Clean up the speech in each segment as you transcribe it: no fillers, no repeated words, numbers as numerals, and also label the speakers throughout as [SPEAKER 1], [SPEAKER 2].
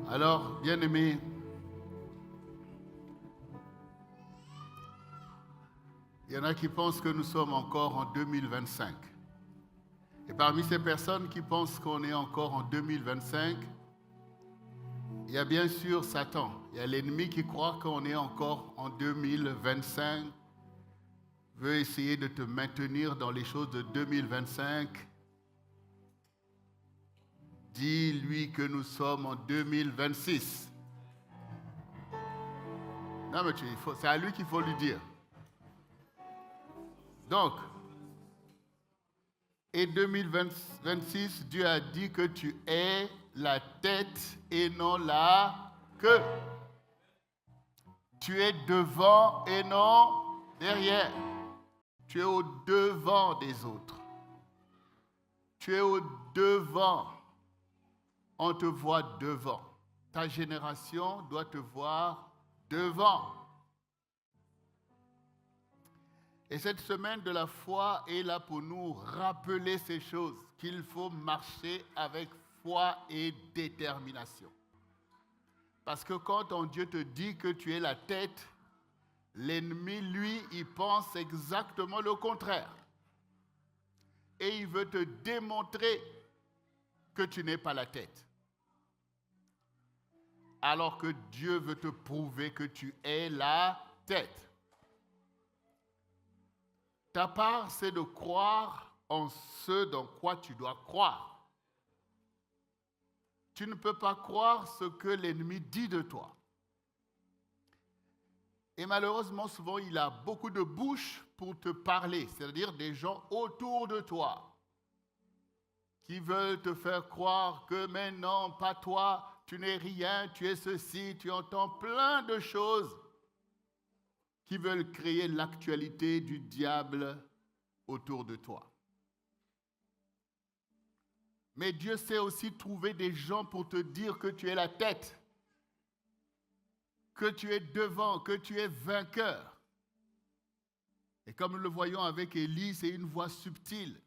[SPEAKER 1] Alors, bien-aimés, il y en a qui pensent que nous sommes encore en 2025. Et parmi ces personnes qui pensent qu'on est encore en 2025, il y a bien sûr Satan. Il y a l'ennemi qui croit qu'on est encore en 2025, veut essayer de te maintenir dans les choses de 2025. Dis-lui que nous sommes en 2026. Non, mais c'est à lui qu'il faut lui dire. Donc, et 2026, Dieu a dit que tu es la tête et non la queue. Tu es devant et non derrière. Tu es au devant des autres. Tu es au devant. On te voit devant. Ta génération doit te voir devant. Et cette semaine de la foi est là pour nous rappeler ces choses, qu'il faut marcher avec foi et détermination. Parce que quand ton Dieu te dit que tu es la tête, l'ennemi, lui, il pense exactement le contraire. Et il veut te démontrer que tu n'es pas la tête. Alors que Dieu veut te prouver que tu es la tête. Ta part, c'est de croire en ce dans quoi tu dois croire. Tu ne peux pas croire ce que l'ennemi dit de toi. Et malheureusement, souvent, il a beaucoup de bouches pour te parler, c'est-à-dire des gens autour de toi qui veulent te faire croire que, mais non, pas toi, tu n'es rien, tu es ceci, tu entends plein de choses qui veulent créer l'actualité du diable autour de toi. Mais Dieu sait aussi trouver des gens pour te dire que tu es la tête, que tu es devant, que tu es vainqueur. Et comme nous le voyons avec Élie, c'est une voix subtile.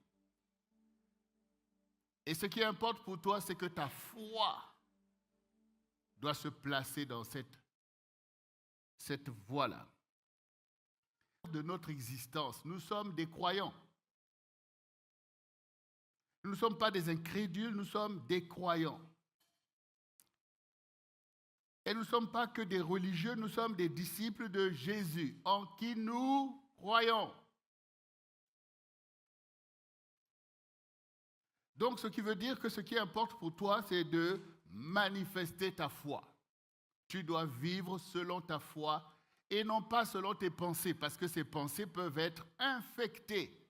[SPEAKER 1] Et ce qui importe pour toi, c'est que ta foi doit se placer dans cette voie-là. De notre existence, nous sommes des croyants. Nous ne sommes pas des incrédules, nous sommes des croyants. Et nous ne sommes pas que des religieux, nous sommes des disciples de Jésus, en qui nous croyons. Donc, ce qui veut dire que ce qui importe pour toi, c'est de manifester ta foi. Tu dois vivre selon ta foi et non pas selon tes pensées, parce que ces pensées peuvent être infectées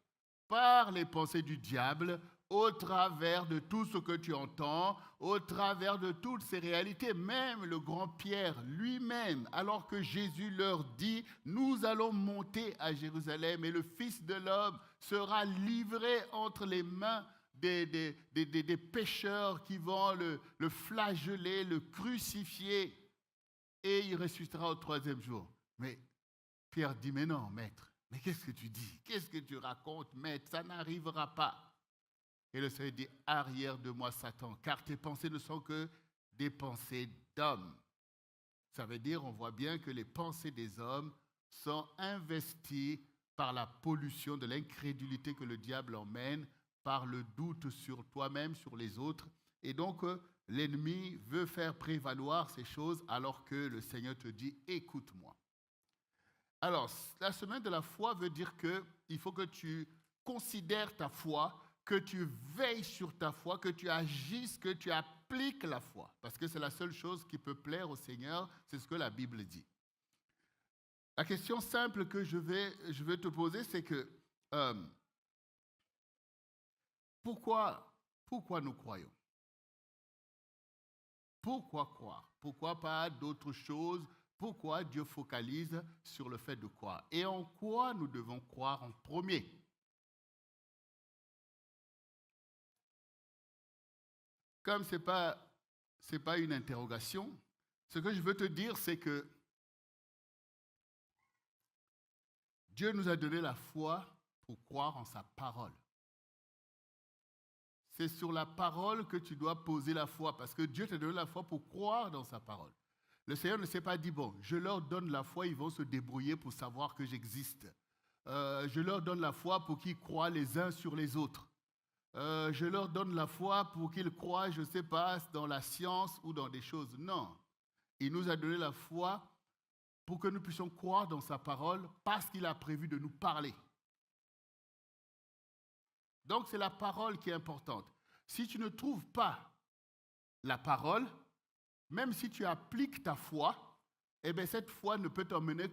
[SPEAKER 1] par les pensées du diable au travers de tout ce que tu entends, au travers de toutes ces réalités. Même le grand Pierre lui-même, alors que Jésus leur dit, nous allons monter à Jérusalem et le Fils de l'homme sera livré entre les mains des pécheurs qui vont le flageller, le crucifier, et il ressuscitera au troisième jour. Mais Pierre dit, mais non, maître, mais qu'est-ce que tu dis? Qu'est-ce que tu racontes, maître? Ça n'arrivera pas. Et le Seigneur dit, arrière de moi, Satan, car tes pensées ne sont que des pensées d'hommes. Ça veut dire, on voit bien que les pensées des hommes sont investies par la pollution de l'incrédulité que le diable emmène, par le doute sur toi-même, sur les autres. Et donc, l'ennemi veut faire prévaloir ces choses alors que le Seigneur te dit, écoute-moi. Alors, la semaine de la foi veut dire qu'il faut que tu considères ta foi, que tu veilles sur ta foi, que tu agisses, que tu appliques la foi. Parce que c'est la seule chose qui peut plaire au Seigneur, c'est ce que la Bible dit. La question simple que je vais te poser, c'est que pourquoi nous croyons? Pourquoi croire? Pourquoi pas d'autres choses? Pourquoi Dieu focalise sur le fait de croire? Et en quoi nous devons croire en premier? Comme ce n'est pas une interrogation, ce que je veux te dire, c'est que Dieu nous a donné la foi pour croire en sa parole. C'est sur la parole que tu dois poser la foi, parce que Dieu t'a donné la foi pour croire dans sa parole. Le Seigneur ne s'est pas dit, bon, je leur donne la foi, ils vont se débrouiller pour savoir que j'existe. Je leur donne la foi pour qu'ils croient les uns sur les autres. Je leur donne la foi pour qu'ils croient, je ne sais pas, dans la science ou dans des choses. Non. Il nous a donné la foi pour que nous puissions croire dans sa parole parce qu'il a prévu de nous parler. Donc, c'est la parole qui est importante. Si tu ne trouves pas la parole, même si tu appliques ta foi, eh bien, cette foi ne peut t'emmener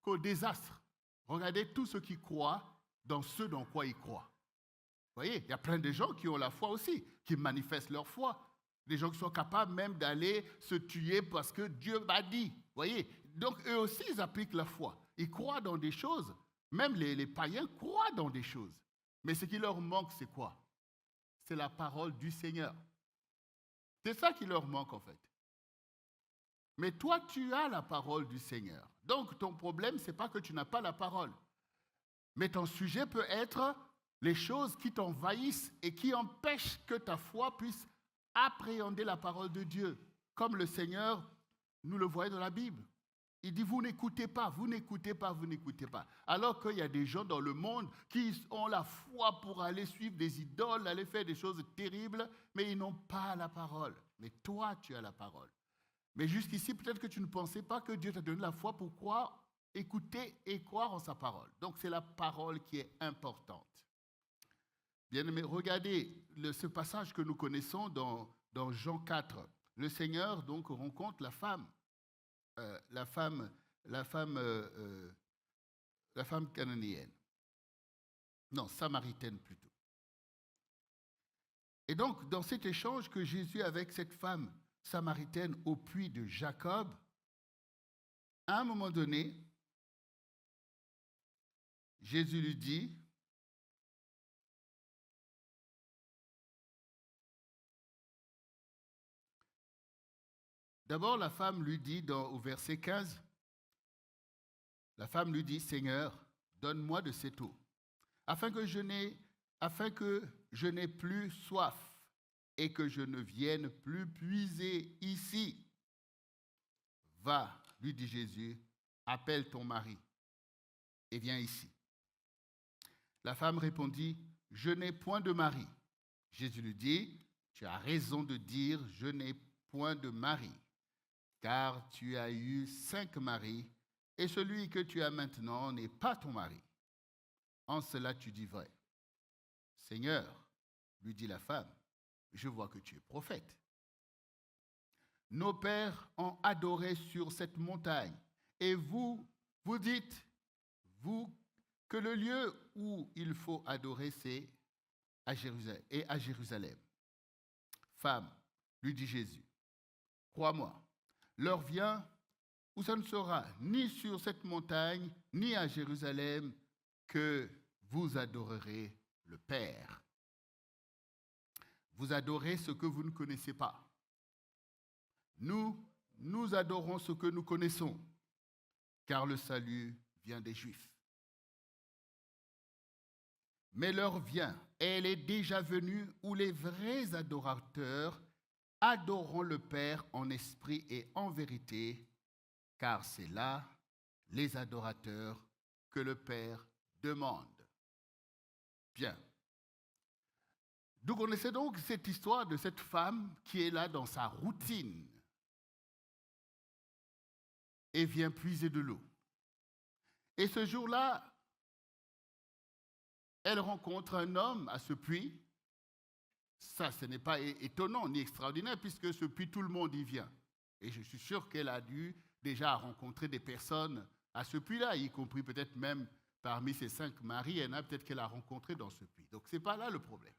[SPEAKER 1] qu'au désastre. Regardez tous ceux qui croient dans ce dans quoi ils croient. Vous voyez, il y a plein de gens qui ont la foi aussi, qui manifestent leur foi. Des gens qui sont capables même d'aller se tuer parce que Dieu m'a dit. Vous voyez, donc eux aussi, ils appliquent la foi. Ils croient dans des choses. Même les païens croient dans des choses. Mais ce qui leur manque, c'est quoi? C'est la parole du Seigneur. C'est ça qui leur manque en fait. Mais toi, tu as la parole du Seigneur. Donc, ton problème, ce n'est pas que tu n'as pas la parole. Mais ton sujet peut être les choses qui t'envahissent et qui empêchent que ta foi puisse appréhender la parole de Dieu. Comme le Seigneur, nous le voyons dans la Bible. Il dit, vous n'écoutez pas, vous n'écoutez pas, vous n'écoutez pas. Alors qu'il y a des gens dans le monde qui ont la foi pour aller suivre des idoles, aller faire des choses terribles, mais ils n'ont pas la parole. Mais toi, tu as la parole. Mais jusqu'ici, peut-être que tu ne pensais pas que Dieu t'a donné la foi pour croire, écouter et croire en sa parole. Donc, c'est la parole qui est importante. Bien-aimés, regardez ce passage que nous connaissons dans Jean 4. Le Seigneur, donc, rencontre la femme cananéenne. Non, samaritaine plutôt. Et donc, dans cet échange que Jésus a avec cette femme samaritaine au puits de Jacob, à un moment donné, Jésus lui dit, d'abord la femme lui dit au verset 15, la femme lui dit, Seigneur, donne-moi de cette eau, afin que je n'ai plus soif et que je ne vienne plus puiser ici. Va, lui dit Jésus, appelle ton mari et viens ici. La femme répondit, je n'ai point de mari. Jésus lui dit, tu as raison de dire, je n'ai point de mari, car tu as eu 5 maris, et celui que tu as maintenant n'est pas ton mari. En cela tu dis vrai. Seigneur, lui dit la femme, je vois que tu es prophète. Nos pères ont adoré sur cette montagne, et vous dites, vous, que le lieu où il faut adorer, c'est à Jérusalem. Femme, lui dit Jésus, crois-moi, l'heure vient où ça ne sera ni sur cette montagne, ni à Jérusalem, que vous adorerez le Père. Vous adorez ce que vous ne connaissez pas. Nous adorons ce que nous connaissons, car le salut vient des Juifs. Mais l'heure vient, et elle est déjà venue, où les vrais adorateurs adoreront le Père en esprit et en vérité, car c'est là les adorateurs que le Père demande. Bien. Vous connaissez donc cette histoire de cette femme qui est là dans sa routine et vient puiser de l'eau. Et ce jour-là, elle rencontre un homme à ce puits. Ça, ce n'est pas étonnant ni extraordinaire puisque ce puits, tout le monde y vient. Et je suis sûr qu'elle a dû déjà rencontrer des personnes à ce puits-là, y compris peut-être même parmi ses 5 maris, il y en a peut-être qu'elle a rencontré dans ce puits. Donc, ce n'est pas là le problème.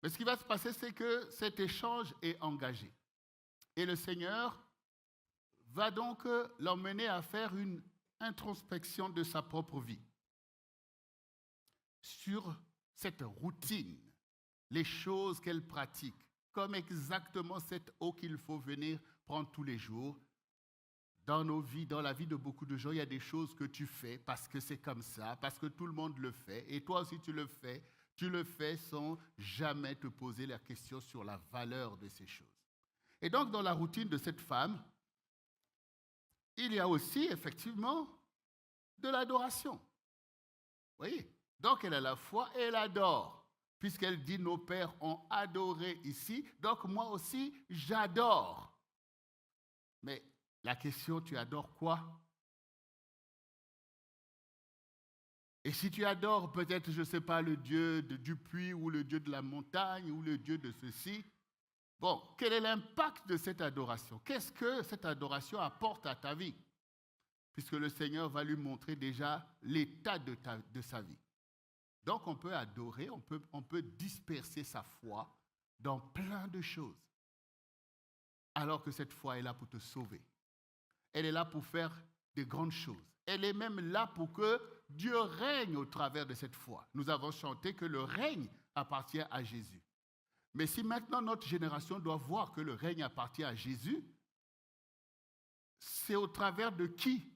[SPEAKER 1] Mais ce qui va se passer, c'est que cet échange est engagé. Et le Seigneur va donc l'emmener à faire une introspection de sa propre vie sur cette routine, les choses qu'elle pratique, comme exactement cette eau qu'il faut venir prendre tous les jours. Dans nos vies, dans la vie de beaucoup de gens, il y a des choses que tu fais parce que c'est comme ça, parce que tout le monde le fait, et toi aussi tu le fais. Tu le fais sans jamais te poser la question sur la valeur de ces choses. Et donc, dans la routine de cette femme, il y a aussi effectivement de l'adoration. Vous voyez? Donc, elle a la foi et elle adore. Puisqu'elle dit nos pères ont adoré ici, donc moi aussi, j'adore. Mais la question, tu adores quoi? Et si tu adores peut-être, je ne sais pas, le Dieu du puits ou le Dieu de la montagne ou le Dieu de ceci, bon, quel est l'impact de cette adoration? Qu'est-ce que cette adoration apporte à ta vie? Puisque le Seigneur va lui montrer déjà l'état de sa vie. Donc on peut adorer, on peut disperser sa foi dans plein de choses. Alors que cette foi est là pour te sauver. Elle est là pour faire de grandes choses. Elle est même là pour que Dieu règne au travers de cette foi. Nous avons chanté que le règne appartient à Jésus. Mais si maintenant notre génération doit voir que le règne appartient à Jésus, c'est au travers de qui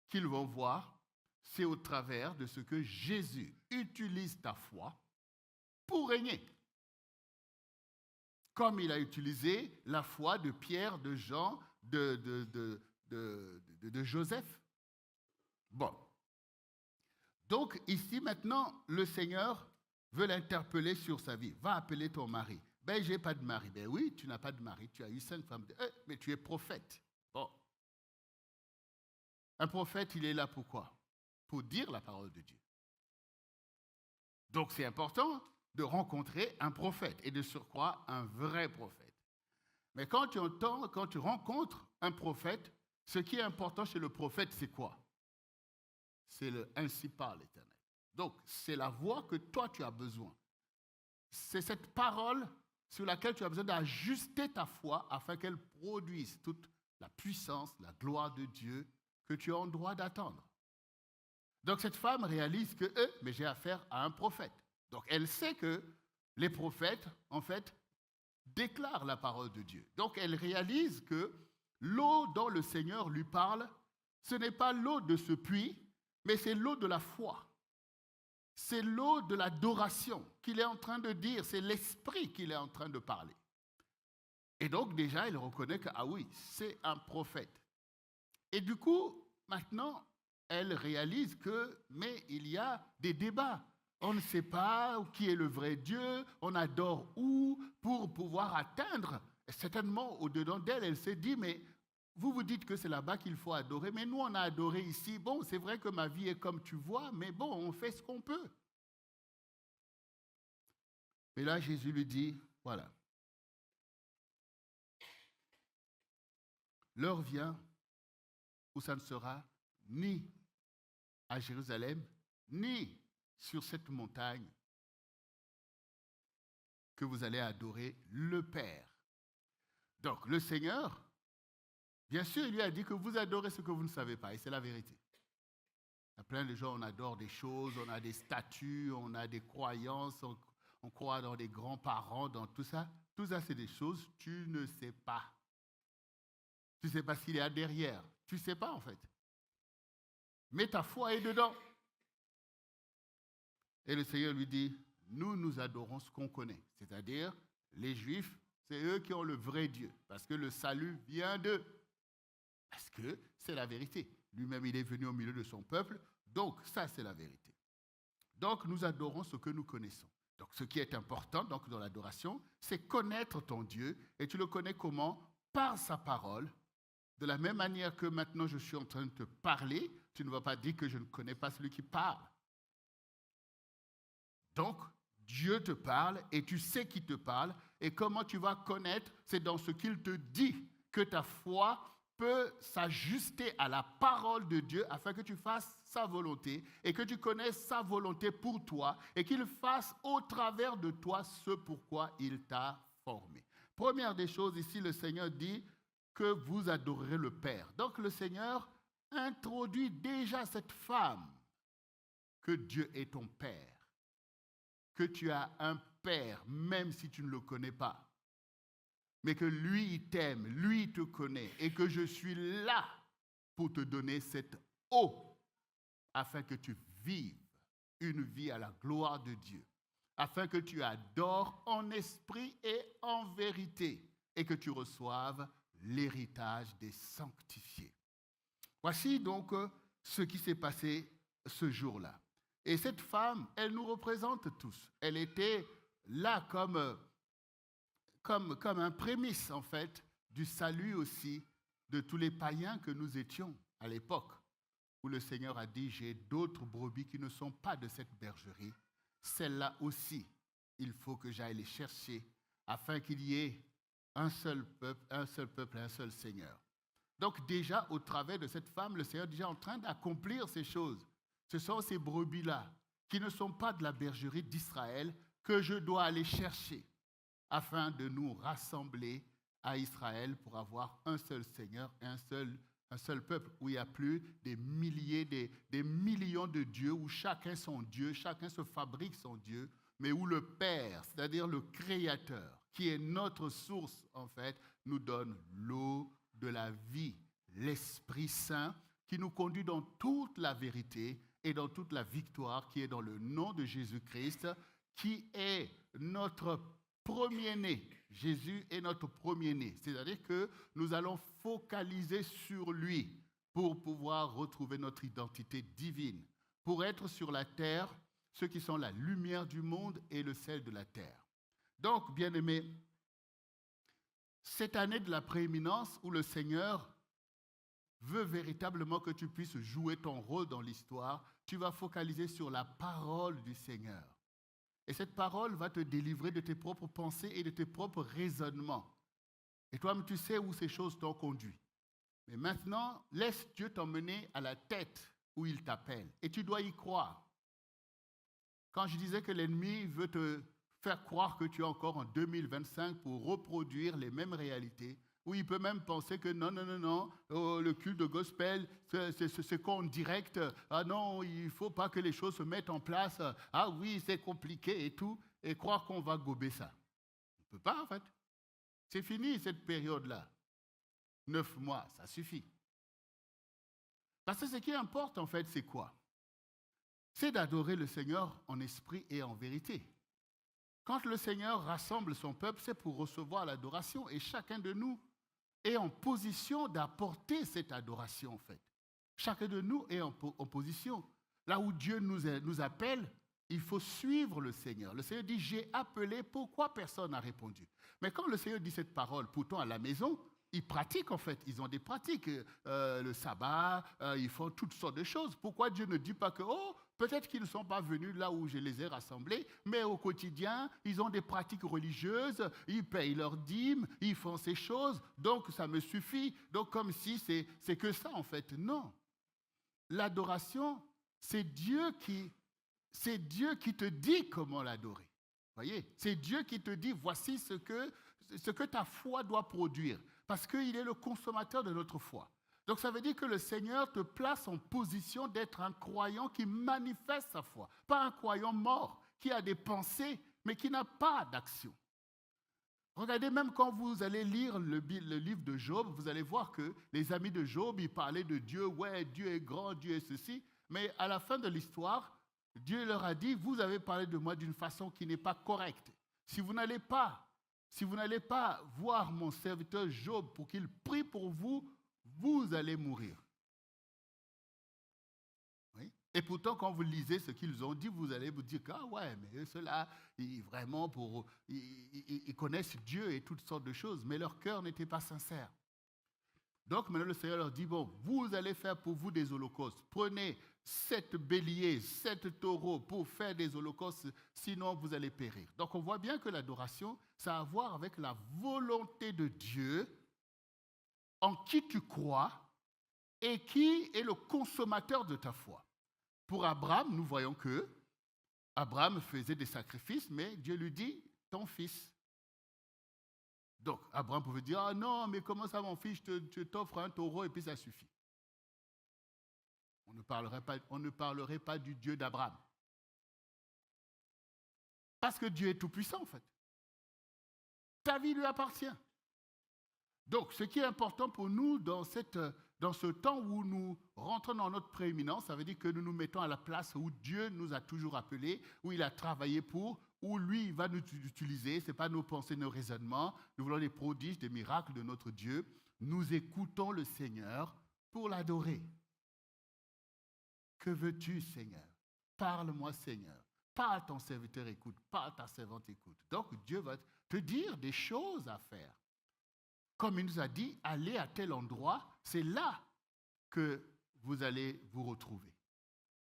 [SPEAKER 1] qu'ils vont voir? C'est au travers de ce que Jésus utilise ta foi pour régner. Comme il a utilisé la foi de Pierre, de Jean, de Joseph. Bon. Donc ici maintenant, le Seigneur veut l'interpeller sur sa vie. Va appeler ton mari. Ben, j'ai pas de mari. Ben oui, tu n'as pas de mari. Tu as eu 5 femmes. Mais tu es prophète. Bon. Un prophète, il est là pour quoi? Pour dire la parole de Dieu. Donc c'est important de rencontrer un prophète et de surcroît un vrai prophète. Mais quand tu rencontres un prophète, ce qui est important chez le prophète, c'est quoi? C'est le ainsi parle l'Éternel. Donc c'est la voix que toi tu as besoin. C'est cette parole sur laquelle tu as besoin d'ajuster ta foi afin qu'elle produise toute la puissance, la gloire de Dieu que tu as en droit d'attendre. Donc cette femme réalise que, mais j'ai affaire à un prophète. Donc elle sait que les prophètes, en fait, déclarent la parole de Dieu. Donc elle réalise que l'eau dont le Seigneur lui parle, ce n'est pas l'eau de ce puits, mais c'est l'eau de la foi. C'est l'eau de l'adoration qu'il est en train de dire, c'est l'esprit qu'il est en train de parler. Et donc déjà, elle reconnaît que, ah oui, c'est un prophète. Et du coup, maintenant, elle réalise que, mais il y a des débats. On ne sait pas qui est le vrai Dieu, on adore où pour pouvoir atteindre. Et certainement, au-dedans d'elle, elle s'est dit, mais vous vous dites que c'est là-bas qu'il faut adorer, mais nous, on a adoré ici. Bon, c'est vrai que ma vie est comme tu vois, mais bon, on fait ce qu'on peut. Et là, Jésus lui dit, voilà. L'heure vient où ça ne sera ni à Jérusalem, ni sur cette montagne que vous allez adorer le Père. Donc, le Seigneur, bien sûr, il lui a dit que vous adorez ce que vous ne savez pas, et c'est la vérité. Il y a plein de gens, on adore des choses, on a des statues, on a des croyances, on croit dans des grands-parents, dans tout ça. Tout ça, c'est des choses que tu ne sais pas. Tu ne sais pas s'il y a derrière. Tu ne sais pas, en fait. Mais ta foi est dedans. Et le Seigneur lui dit, nous adorons ce qu'on connaît. C'est-à-dire, les Juifs, c'est eux qui ont le vrai Dieu. Parce que le salut vient d'eux. Parce que c'est la vérité. Lui-même, il est venu au milieu de son peuple. Donc, ça, c'est la vérité. Donc, nous adorons ce que nous connaissons. Donc, ce qui est important donc, dans l'adoration, c'est connaître ton Dieu. Et tu le connais comment? Par sa parole. De la même manière que maintenant je suis en train de te parler, tu ne vas pas dire que je ne connais pas celui qui parle. Donc, Dieu te parle et tu sais qui te parle. Et comment tu vas connaître? C'est dans ce qu'il te dit que ta foi peut s'ajuster à la parole de Dieu afin que tu fasses sa volonté et que tu connaisses sa volonté pour toi et qu'il fasse au travers de toi ce pourquoi il t'a formé. Première des choses, ici, le Seigneur dit que vous adorerez le Père. Donc le Seigneur introduit déjà cette femme que Dieu est ton Père, que tu as un Père même si tu ne le connais pas, mais que lui il t'aime, lui il te connaît et que je suis là pour te donner cette eau afin que tu vives une vie à la gloire de Dieu, afin que tu adores en esprit et en vérité, et que tu reçoives l'héritage des sanctifiés. Voici donc ce qui s'est passé ce jour-là. Et cette femme, elle nous représente tous. Elle était là comme un prémisse, en fait, du salut aussi de tous les païens que nous étions à l'époque, où le Seigneur a dit, j'ai d'autres brebis qui ne sont pas de cette bergerie. Celles-là aussi, il faut que j'aille les chercher, afin qu'il y ait un seul peuple et un seul Seigneur. Donc déjà, au travers de cette femme, le Seigneur est déjà en train d'accomplir ces choses. Ce sont ces brebis-là, qui ne sont pas de la bergerie d'Israël, que je dois aller chercher, afin de nous rassembler à Israël pour avoir un seul Seigneur et un seul peuple, où il n'y a plus des milliers, des millions de dieux, où chacun son Dieu, chacun se fabrique son Dieu, mais où le Père, c'est-à-dire le Créateur, qui est notre source, en fait, nous donne l'eau de la vie, l'Esprit Saint, qui nous conduit dans toute la vérité et dans toute la victoire qui est dans le nom de Jésus-Christ, qui est notre premier-né. Jésus est notre premier-né. C'est-à-dire que nous allons focaliser sur lui pour pouvoir retrouver notre identité divine, pour être sur la terre ceux qui sont la lumière du monde et le sel de la terre. Donc, bien-aimés, cette année de la prééminence où le Seigneur veut véritablement que tu puisses jouer ton rôle dans l'histoire, tu vas focaliser sur la parole du Seigneur. Et cette parole va te délivrer de tes propres pensées et de tes propres raisonnements. Et toi-même, tu sais où ces choses t'ont conduit. Mais maintenant, laisse Dieu t'emmener à la tête où il t'appelle. Et tu dois y croire. Quand je disais que l'ennemi veut te faire croire que tu es encore en 2025 pour reproduire les mêmes réalités, où il peut même penser que non, le culte de gospel, c'est qu'en direct, ah non, il ne faut pas que les choses se mettent en place, ah oui, c'est compliqué et tout, et croire qu'on va gober ça. On ne peut pas, en fait. C'est fini, cette période-là. 9 mois, ça suffit. Parce que ce qui importe, en fait, c'est quoi? C'est d'adorer le Seigneur en esprit et en vérité. Quand le Seigneur rassemble son peuple, c'est pour recevoir l'adoration, et chacun de nous est en position d'apporter cette adoration, en fait. Chacun de nous est en position. Là où Dieu nous appelle, il faut suivre le Seigneur. Le Seigneur dit, j'ai appelé, pourquoi personne n'a répondu? Mais quand le Seigneur dit cette parole, pourtant à la maison, ils pratiquent en fait, ils ont des pratiques, le sabbat, ils font toutes sortes de choses. Pourquoi Dieu ne dit pas que, oh, peut-être qu'ils ne sont pas venus là où je les ai rassemblés, mais au quotidien, ils ont des pratiques religieuses, ils payent leurs dîmes, ils font ces choses, donc ça me suffit. Donc comme si c'est que ça en fait. Non. L'adoration, c'est Dieu qui te dit comment l'adorer. Voyez, c'est Dieu qui te dit, voici ce que ta foi doit produire. Parce qu'il est le consommateur de notre foi. Donc ça veut dire que le Seigneur te place en position d'être un croyant qui manifeste sa foi. Pas un croyant mort, qui a des pensées, mais qui n'a pas d'action. Regardez, même quand vous allez lire le livre de Job, vous allez voir que les amis de Job, ils parlaient de Dieu, ouais, Dieu est grand, Dieu est ceci. Mais à la fin de l'histoire, Dieu leur a dit, vous avez parlé de moi d'une façon qui n'est pas correcte. Si vous n'allez pas voir mon serviteur Job pour qu'il prie pour vous, vous allez mourir. Oui? Et pourtant, quand vous lisez ce qu'ils ont dit, vous allez vous dire que, ah ouais, mais ceux-là, ils connaissent Dieu et toutes sortes de choses, mais leur cœur n'était pas sincère. Donc maintenant, le Seigneur leur dit, bon, vous allez faire pour vous des holocaustes. Prenez 7 béliers, 7 taureaux pour faire des holocaustes, sinon vous allez périr. Donc on voit bien que l'adoration, ça a à voir avec la volonté de Dieu en qui tu crois et qui est le consommateur de ta foi. Pour Abraham, nous voyons que Abraham faisait des sacrifices, mais Dieu lui dit, ton fils. Donc, Abraham pouvait dire, ah non, mais comment ça mon fils, je t'offre un taureau et puis ça suffit. On ne parlerait pas du Dieu d'Abraham. Parce que Dieu est tout-puissant en fait. Ta vie lui appartient. Donc, ce qui est important pour nous dans cette Dans ce temps où nous rentrons dans notre prééminence, ça veut dire que nous nous mettons à la place où Dieu nous a toujours appelés, où il a travaillé pour, où lui il va nous utiliser. Ce n'est pas nos pensées, nos raisonnements. Nous voulons des prodiges, des miracles de notre Dieu. Nous écoutons le Seigneur pour l'adorer. Que veux-tu, Seigneur? Parle-moi, Seigneur. Parle, ton serviteur écoute. Parle, ta servante écoute. Donc Dieu va te dire des choses à faire. Comme il nous a dit, allez à tel endroit, c'est là que vous allez vous retrouver.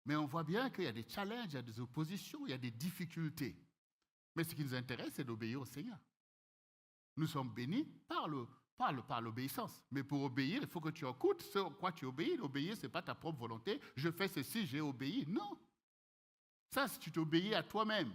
[SPEAKER 1] Mais on voit bien qu'il y a des challenges, il y a des oppositions, il y a des difficultés. Mais ce qui nous intéresse, c'est d'obéir au Seigneur. Nous sommes bénis par l'obéissance. Mais pour obéir, il faut que tu écoutes ce à quoi tu obéis. Obéir, ce n'est pas ta propre volonté. Je fais ceci, j'ai obéi. Non. Ça, si tu t'obéis à toi-même.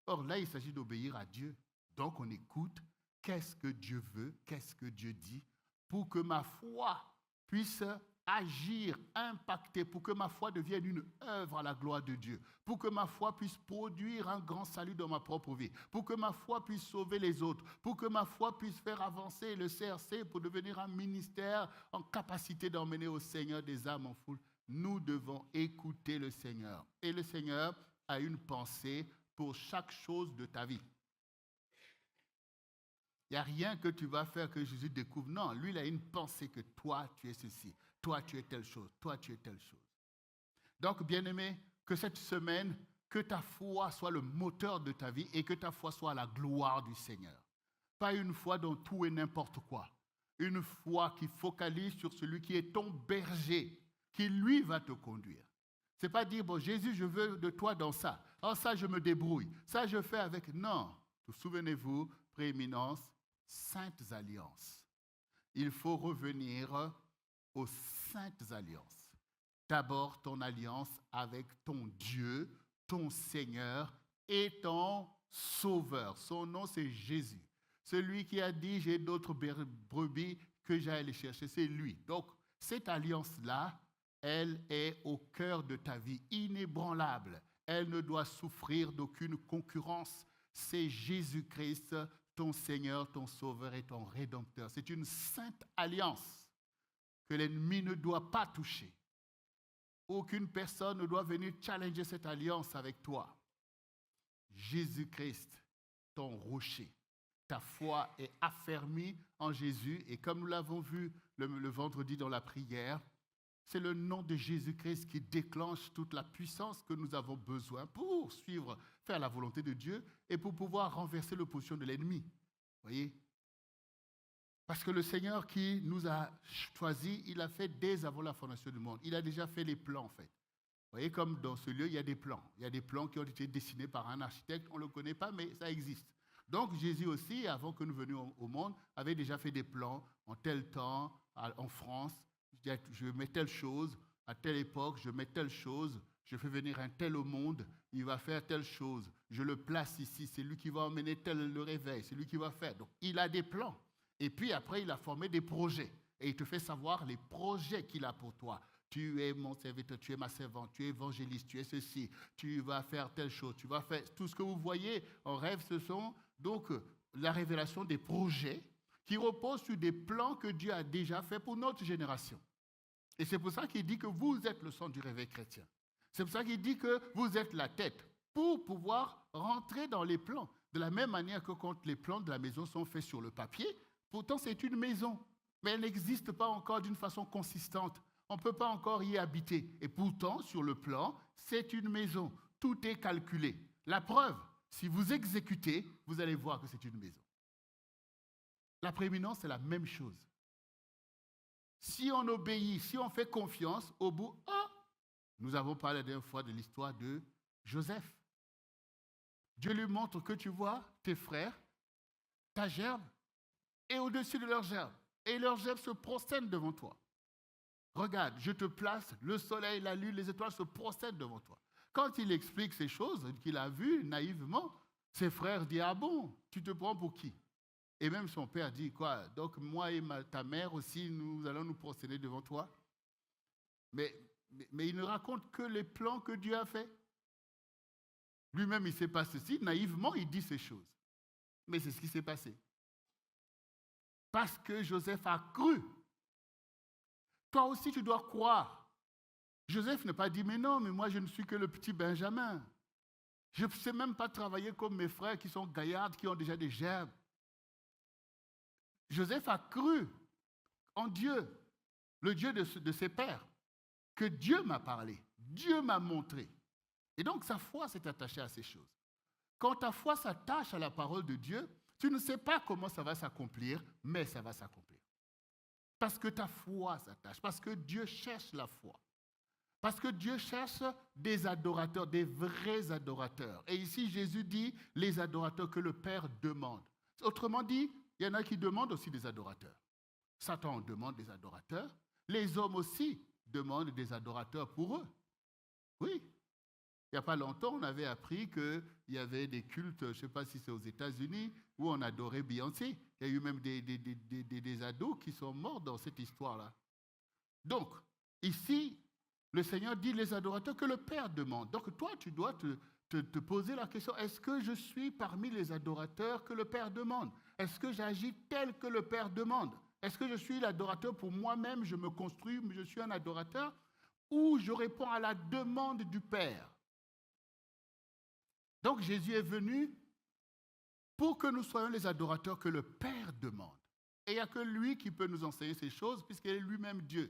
[SPEAKER 1] Or, là, il s'agit d'obéir à Dieu. Donc, on écoute. Qu'est-ce que Dieu veut? Qu'est-ce que Dieu dit? Pour que ma foi puisse agir, impacter, pour que ma foi devienne une œuvre à la gloire de Dieu, pour que ma foi puisse produire un grand salut dans ma propre vie, pour que ma foi puisse sauver les autres, pour que ma foi puisse faire avancer le CRC pour devenir un ministère en capacité d'emmener au Seigneur des âmes en foule. Nous devons écouter le Seigneur. Et le Seigneur a une pensée pour chaque chose de ta vie. Il n'y a rien que tu vas faire que Jésus découvre. Non, lui, il a une pensée que toi, tu es ceci. Toi, tu es telle chose. Toi, tu es telle chose. Donc, bien-aimé, que cette semaine, que ta foi soit le moteur de ta vie et que ta foi soit la gloire du Seigneur. Pas une foi dont tout et n'importe quoi. Une foi qui focalise sur celui qui est ton berger, qui lui va te conduire. Ce n'est pas dire, bon, Jésus, je veux de toi dans ça. Oh, ça, je me débrouille. Ça, je fais avec. Non. Souvenez-vous, prééminence, saintes alliances. Il faut revenir aux saintes alliances. D'abord, ton alliance avec ton Dieu, ton Seigneur et ton Sauveur. Son nom, c'est Jésus. Celui qui a dit, j'ai d'autres brebis que j'aille les chercher, c'est lui. Donc, cette alliance-là, elle est au cœur de ta vie, inébranlable. Elle ne doit souffrir d'aucune concurrence. C'est Jésus-Christ, ton Seigneur, ton Sauveur et ton Rédempteur. C'est une sainte alliance que l'ennemi ne doit pas toucher. Aucune personne ne doit venir challenger cette alliance avec toi. Jésus-Christ, ton rocher. Ta foi est affermie en Jésus et comme nous l'avons vu le vendredi dans la prière, c'est le nom de Jésus-Christ qui déclenche toute la puissance que nous avons besoin pour faire la volonté de Dieu et pour pouvoir renverser l'opposition de l'ennemi. Voyez? Parce que le Seigneur qui nous a choisis, il a fait dès avant la fondation du monde. Il a déjà fait les plans, en fait. Vous voyez, comme dans ce lieu, il y a des plans. Il y a des plans qui ont été dessinés par un architecte. On ne le connaît pas, mais ça existe. Donc, Jésus aussi, avant que nous venions au monde, avait déjà fait des plans en tel temps, en France. Je mets telle chose, à telle époque, je mets telle chose, je fais venir un tel au monde, il va faire telle chose, je le place ici, c'est lui qui va emmener tel le réveil, c'est lui qui va faire. Donc, il a des plans. Et puis après, il a formé des projets. Et il te fait savoir les projets qu'il a pour toi. Tu es mon serviteur, tu es ma servante, tu es évangéliste, tu es ceci, tu vas faire telle chose, tu vas faire... Tout ce que vous voyez en rêve, ce sont donc la révélation des projets qui reposent sur des plans que Dieu a déjà faits pour notre génération. Et c'est pour ça qu'il dit que vous êtes le centre du réveil chrétien. C'est pour ça qu'il dit que vous êtes la tête pour pouvoir rentrer dans les plans. De la même manière que quand les plans de la maison sont faits sur le papier, pourtant c'est une maison, mais elle n'existe pas encore d'une façon consistante. On ne peut pas encore y habiter. Et pourtant, sur le plan, c'est une maison. Tout est calculé. La preuve, si vous exécutez, vous allez voir que c'est une maison. La prééminence, c'est la même chose. Si on obéit, si on fait confiance, au bout, nous avons parlé la dernière fois de l'histoire de Joseph. Dieu lui montre que tu vois tes frères, ta gerbe, et au-dessus de leur gerbe. Et leur gerbe se prosterne devant toi. Regarde, je te place, le soleil, la lune, les étoiles se prosternent devant toi. Quand il explique ces choses qu'il a vues naïvement, ses frères disent, ah bon, tu te prends pour qui? Et même son père dit, quoi? Donc moi et ta mère aussi, nous allons nous prosterner devant toi. Mais il ne raconte que les plans que Dieu a faits. Lui-même, il ne sait pas ceci. Naïvement, il dit ces choses. Mais c'est ce qui s'est passé. Parce que Joseph a cru. Toi aussi, tu dois croire. Joseph n'a pas dit, mais non, mais moi, je ne suis que le petit Benjamin. Je ne sais même pas travailler comme mes frères qui sont gaillards, qui ont déjà des gerbes. Joseph a cru en Dieu, le Dieu de ses pères, que Dieu m'a parlé, Dieu m'a montré. Et donc, sa foi s'est attachée à ces choses. Quand ta foi s'attache à la parole de Dieu, tu ne sais pas comment ça va s'accomplir, mais ça va s'accomplir. Parce que ta foi s'attache, parce que Dieu cherche la foi. Parce que Dieu cherche des adorateurs, des vrais adorateurs. Et ici, Jésus dit les adorateurs que le Père demande. Autrement dit, il y en a qui demandent aussi des adorateurs. Satan demande des adorateurs. Les hommes aussi demandent des adorateurs pour eux. Oui. Il n'y a pas longtemps, on avait appris qu'il y avait des cultes, je ne sais pas si c'est aux États-Unis, où on adorait Beyoncé. Il y a eu même des ados qui sont morts dans cette histoire-là. Donc, ici, le Seigneur dit les adorateurs que le Père demande. Donc, toi, tu dois te poser la question, est-ce que je suis parmi les adorateurs que le Père demande? Est-ce que j'agis tel que le Père demande? Est-ce que je suis l'adorateur pour moi-même, je me construis, je suis un adorateur? Ou je réponds à la demande du Père? Donc Jésus est venu pour que nous soyons les adorateurs que le Père demande. Et il n'y a que lui qui peut nous enseigner ces choses, puisqu'il est lui-même Dieu.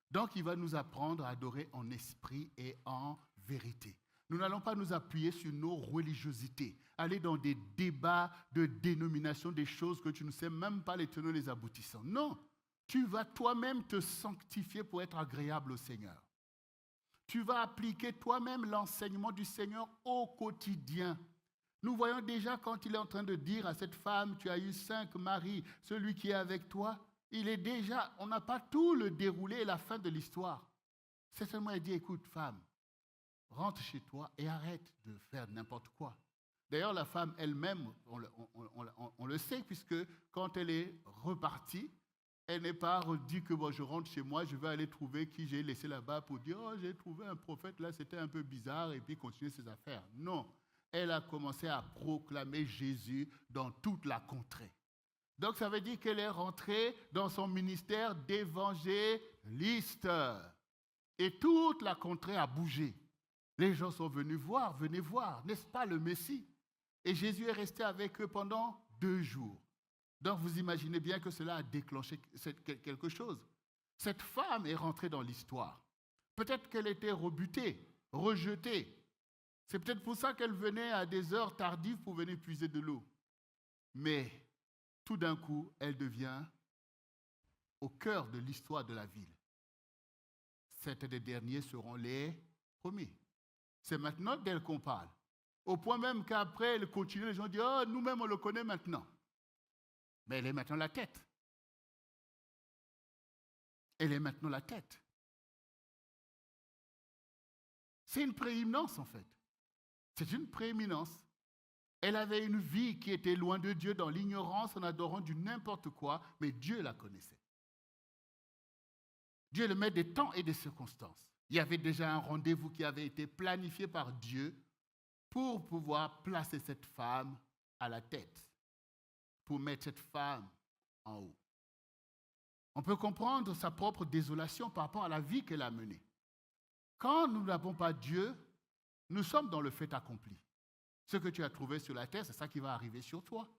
[SPEAKER 1] Donc il va nous apprendre à adorer en esprit et en vérité. Nous n'allons pas nous appuyer sur nos religiosités, aller dans des débats de dénomination, des choses que tu ne sais même pas les tenants et les aboutissants. Non, tu vas toi-même te sanctifier pour être agréable au Seigneur. Tu vas appliquer toi-même l'enseignement du Seigneur au quotidien. Nous voyons déjà quand il est en train de dire à cette femme, tu as eu 5 maris, celui qui est avec toi, il est déjà, on n'a pas tout le déroulé et la fin de l'histoire. C'est seulement il dit, écoute femme, rentre chez toi et arrête de faire n'importe quoi. D'ailleurs, la femme elle-même, on le sait, puisque quand elle est repartie, elle n'est pas dit que bon, je rentre chez moi, je vais aller trouver qui j'ai laissé là-bas pour dire « Oh, j'ai trouvé un prophète, là, c'était un peu bizarre » et puis continuer ses affaires. Non, elle a commencé à proclamer Jésus dans toute la contrée. Donc, ça veut dire qu'elle est rentrée dans son ministère d'évangéliste. Et toute la contrée a bougé. Les gens sont venus voir, venez voir, n'est-ce pas le Messie? Et Jésus est resté avec eux pendant 2 jours. Donc, vous imaginez bien que cela a déclenché quelque chose. Cette femme est rentrée dans l'histoire. Peut-être qu'elle était rebutée, rejetée. C'est peut-être pour ça qu'elle venait à des heures tardives pour venir puiser de l'eau. Mais, tout d'un coup, elle devient au cœur de l'histoire de la ville. Certains des derniers seront les premiers. C'est maintenant d'elle qu'on parle. Au point même qu'après, elle continue, les gens disent « Oh, nous-mêmes, on le connaît maintenant. » Mais elle est maintenant la tête. Elle est maintenant la tête. C'est une prééminence en fait. C'est une prééminence. Elle avait une vie qui était loin de Dieu, dans l'ignorance, en adorant du n'importe quoi, mais Dieu la connaissait. Dieu le met des temps et des circonstances. Il y avait déjà un rendez-vous qui avait été planifié par Dieu pour pouvoir placer cette femme à la tête, pour mettre cette femme en haut. On peut comprendre sa propre désolation par rapport à la vie qu'elle a menée. Quand nous n'avons pas Dieu, nous sommes dans le fait accompli. Ce que tu as trouvé sur la terre, c'est ça qui va arriver sur toi.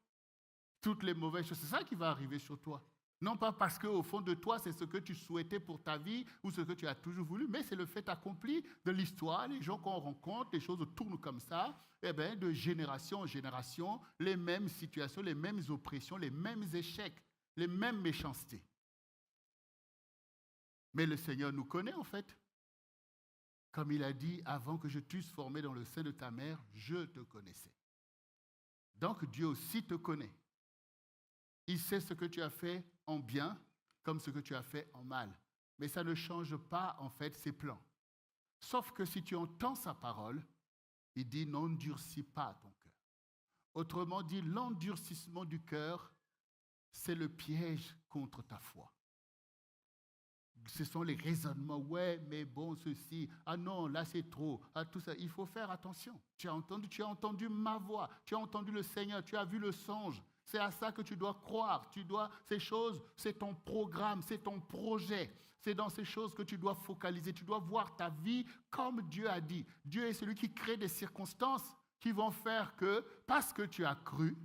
[SPEAKER 1] Toutes les mauvaises choses, c'est ça qui va arriver sur toi. Non pas parce qu'au fond de toi, c'est ce que tu souhaitais pour ta vie ou ce que tu as toujours voulu, mais c'est le fait accompli de l'histoire. Les gens qu'on rencontre, les choses tournent comme ça, eh bien, de génération en génération, les mêmes situations, les mêmes oppressions, les mêmes échecs, les mêmes méchancetés. Mais le Seigneur nous connaît en fait. Comme il a dit, avant que je t'eusse formé dans le sein de ta mère, je te connaissais. Donc Dieu aussi te connaît. Il sait ce que tu as fait en bien comme ce que tu as fait en mal. Mais ça ne change pas en fait ses plans. Sauf que si tu entends sa parole, il dit n'endurcis pas ton cœur. Autrement dit, l'endurcissement du cœur, c'est le piège contre ta foi. Ce sont les raisonnements, ouais, mais bon, ceci, ah non, là c'est trop, ah, tout ça. Il faut faire attention. Tu as entendu ma voix, tu as entendu le Seigneur, tu as vu le songe. C'est à ça que tu dois croire. Ces choses, c'est ton programme, c'est ton projet. C'est dans ces choses que tu dois focaliser. Tu dois voir ta vie comme Dieu a dit. Dieu est celui qui crée des circonstances qui vont faire que, parce que tu as cru,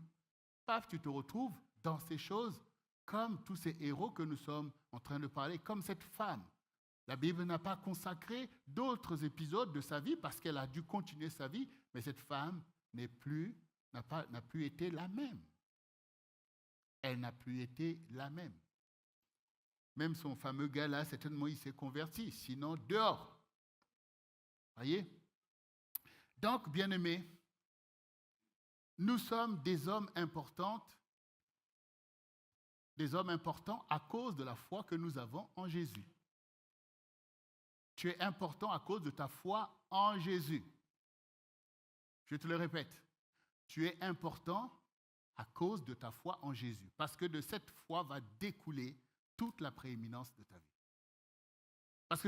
[SPEAKER 1] paf, tu te retrouves dans ces choses comme tous ces héros que nous sommes en train de parler, comme cette femme. La Bible n'a pas consacré d'autres épisodes de sa vie parce qu'elle a dû continuer sa vie, mais cette femme n'a plus été la même. Elle n'a plus été la même. Même son fameux gars-là, certainement, il s'est converti, sinon dehors. Voyez? Donc, bien-aimés, nous sommes des hommes importants à cause de la foi que nous avons en Jésus. Tu es important à cause de ta foi en Jésus. Je te le répète, tu es important à cause de ta foi en Jésus, parce que de cette foi va découler toute la prééminence de ta vie. Parce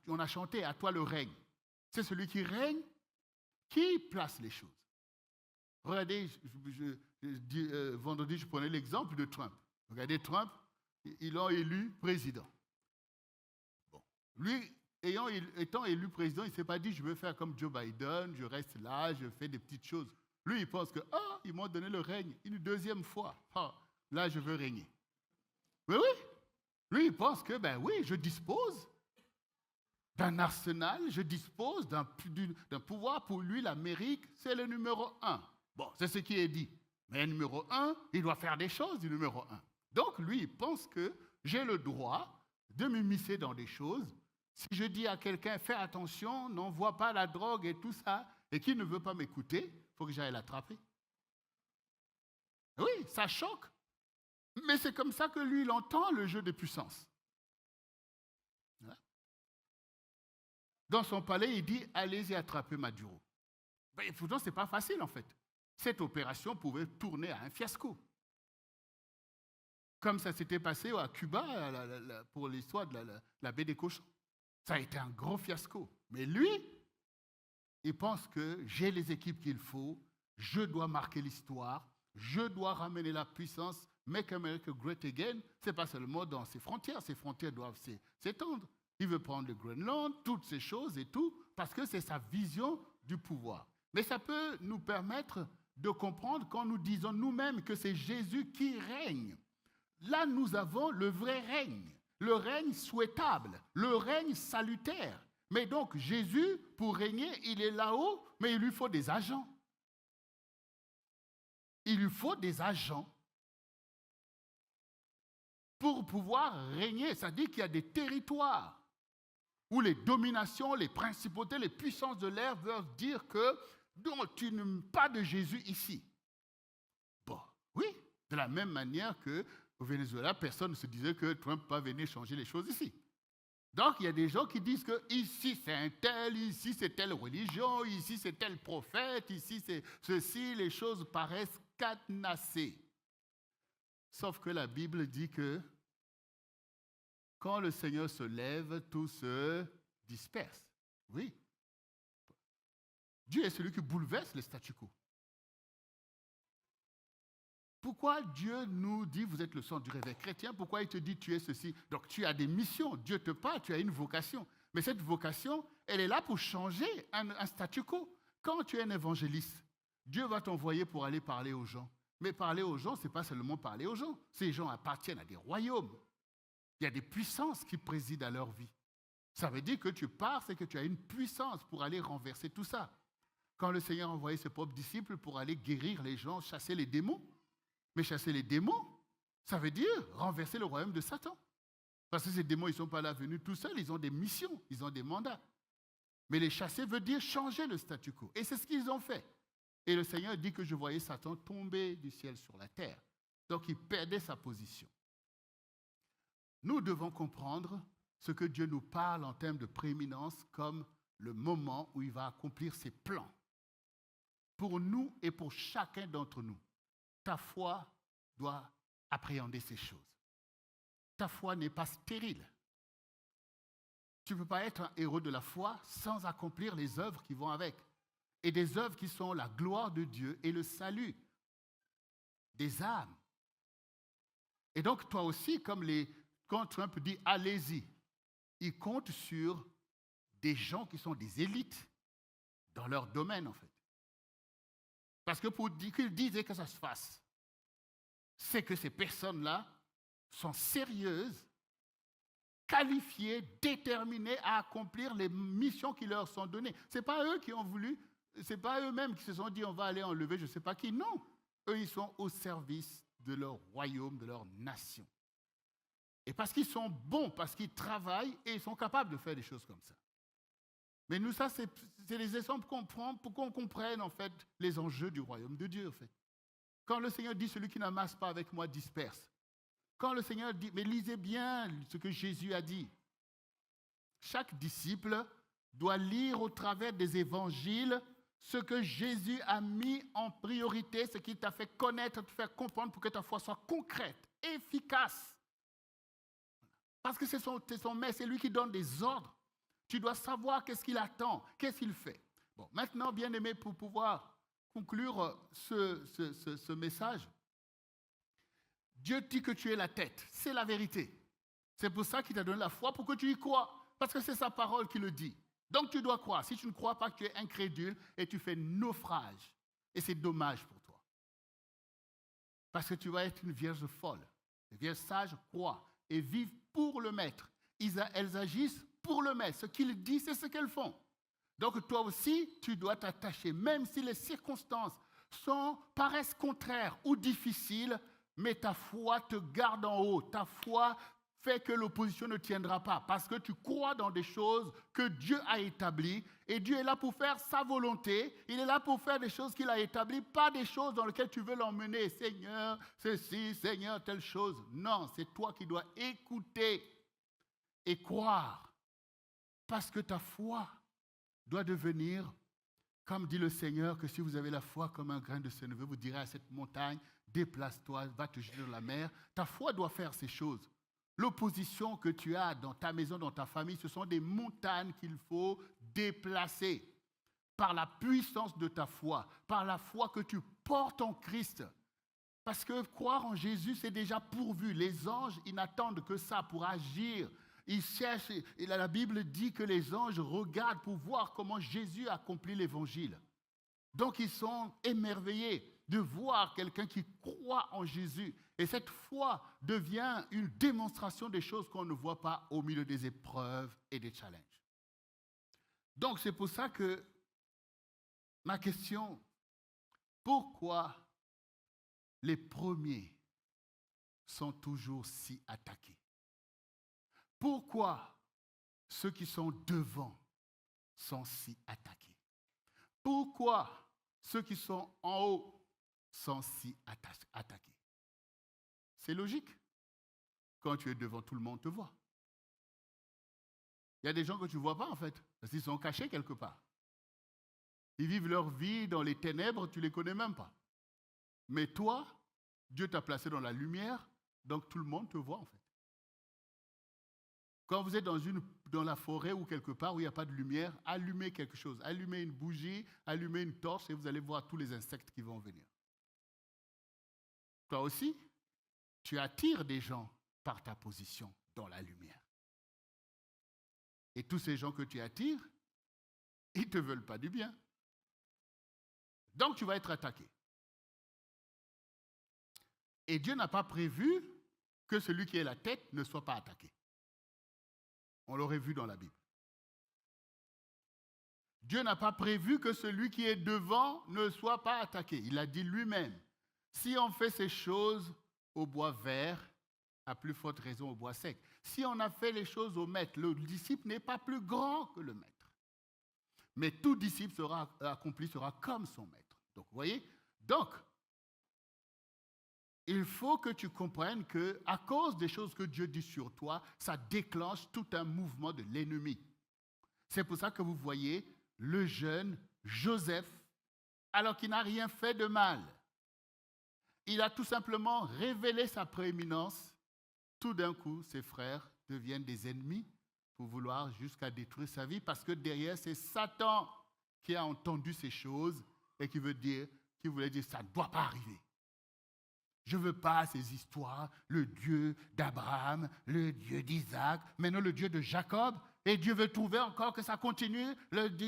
[SPEAKER 1] qu'on a chanté « À toi le règne ». C'est celui qui règne qui place les choses. Regardez, vendredi, je prenais l'exemple de Trump. Regardez Trump, ils l'ont élu président. Bon. Lui, étant élu président, il ne s'est pas dit « Je veux faire comme Joe Biden, je reste là, je fais des petites choses ». Lui, il pense que « ils m'ont donné le règne une deuxième fois. Là, je veux régner ». Mais oui, lui, il pense que, je dispose d'un arsenal, je dispose d'un pouvoir. Pour lui, l'Amérique, c'est le numéro 1. Bon, c'est ce qui est dit. Mais le numéro 1, il doit faire des choses du numéro 1. Donc, lui, il pense que j'ai le droit de m'immiscer dans des choses. Si je dis à quelqu'un, fais attention, n'envoie pas la drogue et tout ça, et qu'il ne veut pas m'écouter, il faut que j'aille l'attraper. Oui, ça choque. Mais c'est comme ça que lui, il entend le jeu de puissance. Dans son palais, il dit, allez-y attraper Maduro. Pourtant, ce n'est pas facile, en fait. Cette opération pouvait tourner à un fiasco. Comme ça s'était passé à Cuba pour l'histoire de la baie des cochons. Ça a été un gros fiasco. Mais lui, il pense que j'ai les équipes qu'il faut, je dois marquer l'histoire, je dois ramener la puissance, make America great again. Ce n'est pas seulement dans ses frontières doivent s'étendre. Il veut prendre le Groenland, toutes ces choses et tout, parce que c'est sa vision du pouvoir. Mais ça peut nous permettre de comprendre quand nous disons nous-mêmes que c'est Jésus qui règne. Là, nous avons le vrai règne, le règne souhaitable, le règne salutaire. Mais donc, Jésus, pour régner, il est là-haut, mais il lui faut des agents. Il lui faut des agents pour pouvoir régner. Ça dit qu'il y a des territoires où les dominations, les principautés, les puissances de l'air veulent dire que donc, tu n'aimes pas de Jésus ici. Bon, oui, de la même manière qu'au Venezuela, personne ne se disait que Trump va venir changer les choses ici. Donc, il y a des gens qui disent que ici c'est un tel, ici c'est telle religion, ici c'est tel prophète, ici c'est ceci, les choses paraissent cadenassées. Sauf que la Bible dit que quand le Seigneur se lève, tout se disperse. Oui. Dieu est celui qui bouleverse le statu quo. Pourquoi Dieu nous dit, vous êtes le sang du réveil chrétien, pourquoi il te dit, tu es ceci? Donc tu as des missions, Dieu te parle, tu as une vocation. Mais cette vocation, elle est là pour changer un statu quo. Quand tu es un évangéliste, Dieu va t'envoyer pour aller parler aux gens. Mais parler aux gens, ce n'est pas seulement parler aux gens. Ces gens appartiennent à des royaumes. Il y a des puissances qui président à leur vie. Ça veut dire que tu pars, c'est que tu as une puissance pour aller renverser tout ça. Quand le Seigneur a envoyé ses propres disciples pour aller guérir les gens, chasser les démons, mais chasser les démons, ça veut dire renverser le royaume de Satan. Parce que ces démons, ils ne sont pas là venus tout seuls, ils ont des missions, ils ont des mandats. Mais les chasser veut dire changer le statu quo. Et c'est ce qu'ils ont fait. Et le Seigneur dit que je voyais Satan tomber du ciel sur la terre. Donc il perdait sa position. Nous devons comprendre ce que Dieu nous parle en termes de prééminence comme le moment où il va accomplir ses plans. Pour nous et pour chacun d'entre nous, ta foi doit appréhender ces choses. Ta foi n'est pas stérile. Tu ne peux pas être un héros de la foi sans accomplir les œuvres qui vont avec. Et des œuvres qui sont la gloire de Dieu et le salut des âmes. Et donc, toi aussi, quand Trump dit « allez-y », il compte sur des gens qui sont des élites dans leur domaine, en fait. Parce que pour qu'il dise que ça se fasse, c'est que ces personnes-là sont sérieuses, qualifiées, déterminées à accomplir les missions qui leur sont données. Ce n'est pas eux qui ont voulu, ce n'est pas eux-mêmes qui se sont dit on va aller enlever je ne sais pas qui. Non, eux, ils sont au service de leur royaume, de leur nation. Et parce qu'ils sont bons, parce qu'ils travaillent et ils sont capables de faire des choses comme ça. Mais nous, ça, c'est les exemples qu'on prend pour qu'on comprenne, en fait, les enjeux du royaume de Dieu, en fait. Quand le Seigneur dit « celui qui n'amasse pas avec moi disperse », quand le Seigneur dit, mais lisez bien ce que Jésus a dit. Chaque disciple doit lire au travers des évangiles ce que Jésus a mis en priorité, ce qu'il t'a fait connaître, te faire comprendre pour que ta foi soit concrète, efficace. Parce que c'est son maître, c'est lui qui donne des ordres. Tu dois savoir qu'est-ce qu'il attend, qu'est-ce qu'il fait. Bon, maintenant, bien aimé, pour pouvoir conclure ce message, Dieu dit que tu es la tête, c'est la vérité. C'est pour ça qu'il t'a donné la foi, pour que tu y crois, parce que c'est sa parole qui le dit. Donc tu dois croire. Si tu ne crois pas, que tu es incrédule et tu fais naufrage. Et c'est dommage pour toi. Parce que tu vas être une vierge folle. Les vierges sages croient et vivent pour le maître. Elles agissent pour le maître. Ce qu'il dit, c'est ce qu'elles font. Donc toi aussi, tu dois t'attacher, même si les circonstances paraissent contraires ou difficiles, mais ta foi te garde en haut. Ta foi fait que l'opposition ne tiendra pas parce que tu crois dans des choses que Dieu a établies et Dieu est là pour faire sa volonté. Il est là pour faire des choses qu'il a établies, pas des choses dans lesquelles tu veux l'emmener. Seigneur, ceci, Seigneur, telle chose. Non, c'est toi qui dois écouter et croire parce que ta foi doit devenir, comme dit le Seigneur, que si vous avez la foi comme un grain de sénévé, vous direz à cette montagne, déplace-toi, va te jeter dans la mer. Ta foi doit faire ces choses. L'opposition que tu as dans ta maison, dans ta famille, ce sont des montagnes qu'il faut déplacer par la puissance de ta foi, par la foi que tu portes en Christ. Parce que croire en Jésus, c'est déjà pourvu. Les anges, ils n'attendent que ça pour agir. Ils cherchent, et la Bible dit que les anges regardent pour voir comment Jésus accomplit l'évangile. Donc ils sont émerveillés de voir quelqu'un qui croit en Jésus. Et cette foi devient une démonstration des choses qu'on ne voit pas au milieu des épreuves et des challenges. Donc c'est pour ça que ma question, pourquoi les premiers sont toujours si attaqués? Pourquoi ceux qui sont devant sont si attaqués? Pourquoi ceux qui sont en haut sont si attaqués? C'est logique. Quand tu es devant, tout le monde te voit. Il y a des gens que tu ne vois pas en fait, parce qu'ils sont cachés quelque part. Ils vivent leur vie dans les ténèbres, tu ne les connais même pas. Mais toi, Dieu t'a placé dans la lumière, donc tout le monde te voit en fait. Quand vous êtes dans la forêt ou quelque part où il n'y a pas de lumière, allumez quelque chose, allumez une bougie, allumez une torche et vous allez voir tous les insectes qui vont venir. Toi aussi, tu attires des gens par ta position dans la lumière. Et tous ces gens que tu attires, ils ne te veulent pas du bien. Donc tu vas être attaqué. Et Dieu n'a pas prévu que celui qui est la tête ne soit pas attaqué. On l'aurait vu dans la Bible. Dieu n'a pas prévu que celui qui est devant ne soit pas attaqué. Il a dit lui-même, si on fait ces choses au bois vert, à plus forte raison au bois sec. Si on a fait les choses au maître, le disciple n'est pas plus grand que le maître. Mais tout disciple sera comme son maître. Donc, vous voyez? Donc, il faut que tu comprennes qu'à cause des choses que Dieu dit sur toi, ça déclenche tout un mouvement de l'ennemi. C'est pour ça que vous voyez le jeune Joseph, alors qu'il n'a rien fait de mal. Il a tout simplement révélé sa prééminence. Tout d'un coup, ses frères deviennent des ennemis pour vouloir jusqu'à détruire sa vie, parce que derrière, c'est Satan qui a entendu ces choses et qui voulait dire, ça ne doit pas arriver. Je ne veux pas ces histoires, le Dieu d'Abraham, le Dieu d'Isaac, maintenant le Dieu de Jacob. Et Dieu veut trouver encore que ça continue,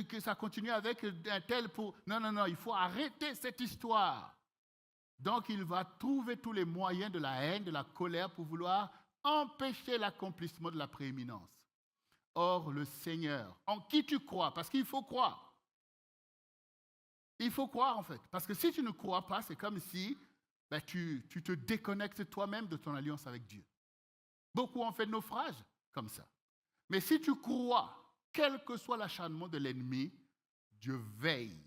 [SPEAKER 1] que ça continue avec un tel pour... Non, non, non, il faut arrêter cette histoire. Donc il va trouver tous les moyens de la haine, de la colère pour vouloir empêcher l'accomplissement de la prééminence. Or, le Seigneur, en qui tu crois, parce qu'il faut croire. Il faut croire en fait, parce que si tu ne crois pas, c'est comme si tu te déconnectes toi-même de ton alliance avec Dieu. Beaucoup ont fait naufrage comme ça. Mais si tu crois, quel que soit l'acharnement de l'ennemi, Dieu veille.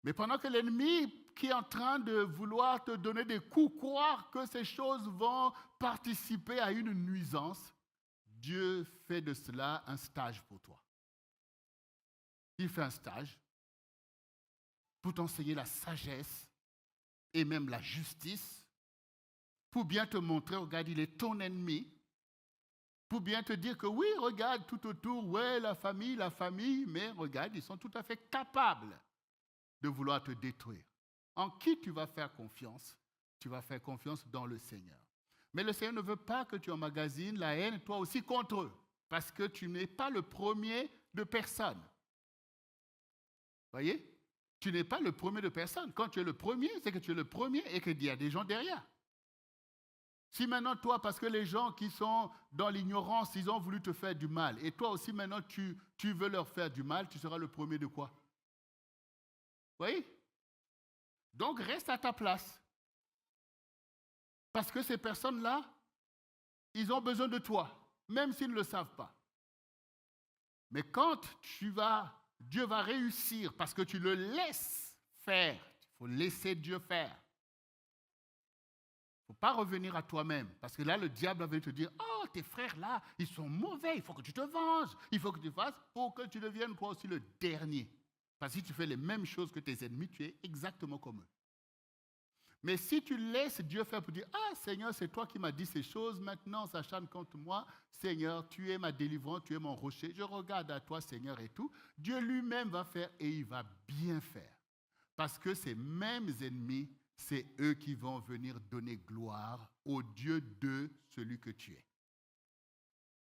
[SPEAKER 1] Mais pendant que l'ennemi qui est en train de vouloir te donner des coups, croire que ces choses vont participer à une nuisance, Dieu fait de cela un stage pour toi. Il fait un stage pour t'enseigner la sagesse et même la justice, pour bien te montrer, regarde, il est ton ennemi, pour bien te dire que oui, regarde tout autour, ouais, la famille, mais regarde, ils sont tout à fait capables de vouloir te détruire. En qui tu vas faire confiance? Tu vas faire confiance dans le Seigneur. Mais le Seigneur ne veut pas que tu emmagasines la haine, toi aussi, contre eux, parce que tu n'es pas le premier de personne. Voyez? Tu n'es pas le premier de personne. Quand tu es le premier, c'est que tu es le premier et qu'il y a des gens derrière. Si maintenant, toi, parce que les gens qui sont dans l'ignorance, ils ont voulu te faire du mal, et toi aussi, maintenant, tu veux leur faire du mal, tu seras le premier de quoi? Vous voyez? Donc, reste à ta place. Parce que ces personnes-là, ils ont besoin de toi, même s'ils ne le savent pas. Mais quand Dieu va réussir, parce que tu le laisses faire, il faut laisser Dieu faire. Il ne faut pas revenir à toi-même, parce que là, le diable va te dire, oh, tes frères là, ils sont mauvais, il faut que tu te venges, il faut que tu fasses pour que tu deviennes toi aussi le dernier. Parce que si tu fais les mêmes choses que tes ennemis, tu es exactement comme eux. Mais si tu laisses Dieu faire pour dire, ah Seigneur, c'est toi qui m'as dit ces choses, maintenant on s'acharne contre moi, Seigneur, tu es ma délivrance, tu es mon rocher, je regarde à toi Seigneur et tout, Dieu lui-même va faire et il va bien faire. Parce que ces mêmes ennemis, c'est eux qui vont venir donner gloire au Dieu de celui que tu es.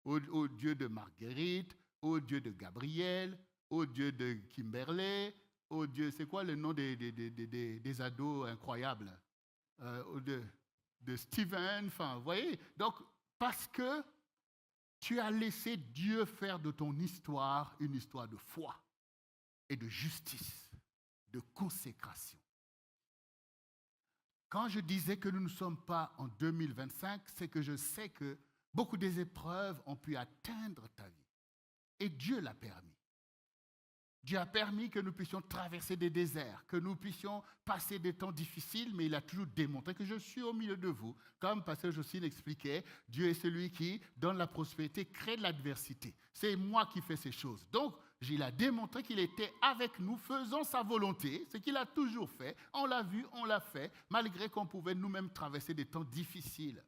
[SPEAKER 1] Au Dieu de Marguerite, au Dieu de Gabriel, au Dieu de Kimberley, au Dieu, c'est quoi le nom des ados incroyables? De Steven, enfin, vous voyez? Donc, parce que tu as laissé Dieu faire de ton histoire une histoire de foi et de justice, de consécration. Quand je disais que nous ne sommes pas en 2025, c'est que je sais que beaucoup des épreuves ont pu atteindre ta vie. Et Dieu l'a permis. Dieu a permis que nous puissions traverser des déserts, que nous puissions passer des temps difficiles, mais il a toujours démontré que je suis au milieu de vous. Comme Pasteur Jocelyne expliquait, Dieu est celui qui donne la prospérité, crée de l'adversité. C'est moi qui fais ces choses. Donc, il a démontré qu'il était avec nous, faisant sa volonté, ce qu'il a toujours fait. On l'a vu, on l'a fait, malgré qu'on pouvait nous-mêmes traverser des temps difficiles.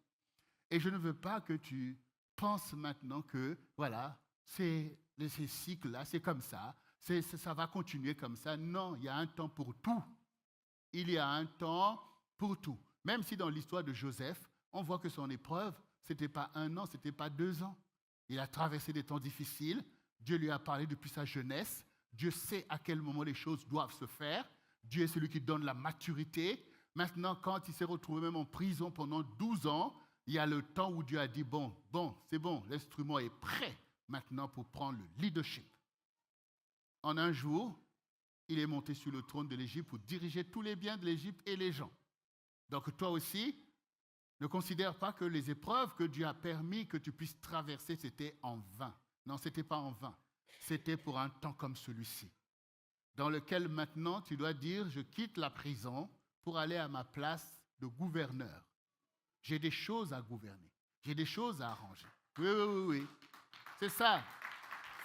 [SPEAKER 1] Et je ne veux pas que tu penses maintenant que, voilà, ces cycles-là, c'est comme ça. Ça va continuer comme ça. Non, il y a un temps pour tout. Il y a un temps pour tout. Même si dans l'histoire de Joseph, on voit que son épreuve, ce n'était pas 1 an, ce n'était pas 2 ans. Il a traversé des temps difficiles. Dieu lui a parlé depuis sa jeunesse. Dieu sait à quel moment les choses doivent se faire. Dieu est celui qui donne la maturité. Maintenant, quand il s'est retrouvé même en prison pendant 12 ans, il y a le temps où Dieu a dit, bon, c'est bon, l'instrument est prêt maintenant pour prendre le leadership. En un jour, il est monté sur le trône de l'Égypte pour diriger tous les biens de l'Égypte et les gens. Donc toi aussi, ne considère pas que les épreuves que Dieu a permis que tu puisses traverser, c'était en vain. Non, ce n'était pas en vain. C'était pour un temps comme celui-ci, dans lequel maintenant tu dois dire, je quitte la prison pour aller à ma place de gouverneur. J'ai des choses à gouverner. J'ai des choses à arranger. Oui. C'est ça.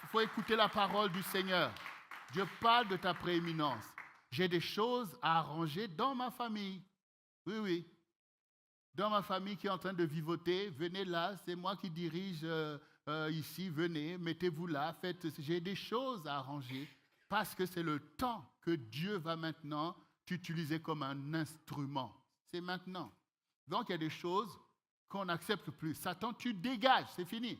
[SPEAKER 1] Il faut écouter la parole du Seigneur. Dieu parle de ta prééminence. J'ai des choses à arranger dans ma famille. Oui. Dans ma famille qui est en train de vivoter, venez là, c'est moi qui dirige ici, venez, mettez-vous là, faites. J'ai des choses à arranger parce que c'est le temps que Dieu va maintenant t'utiliser comme un instrument. C'est maintenant. Donc, il y a des choses qu'on n'accepte plus. Satan, tu dégages, c'est fini.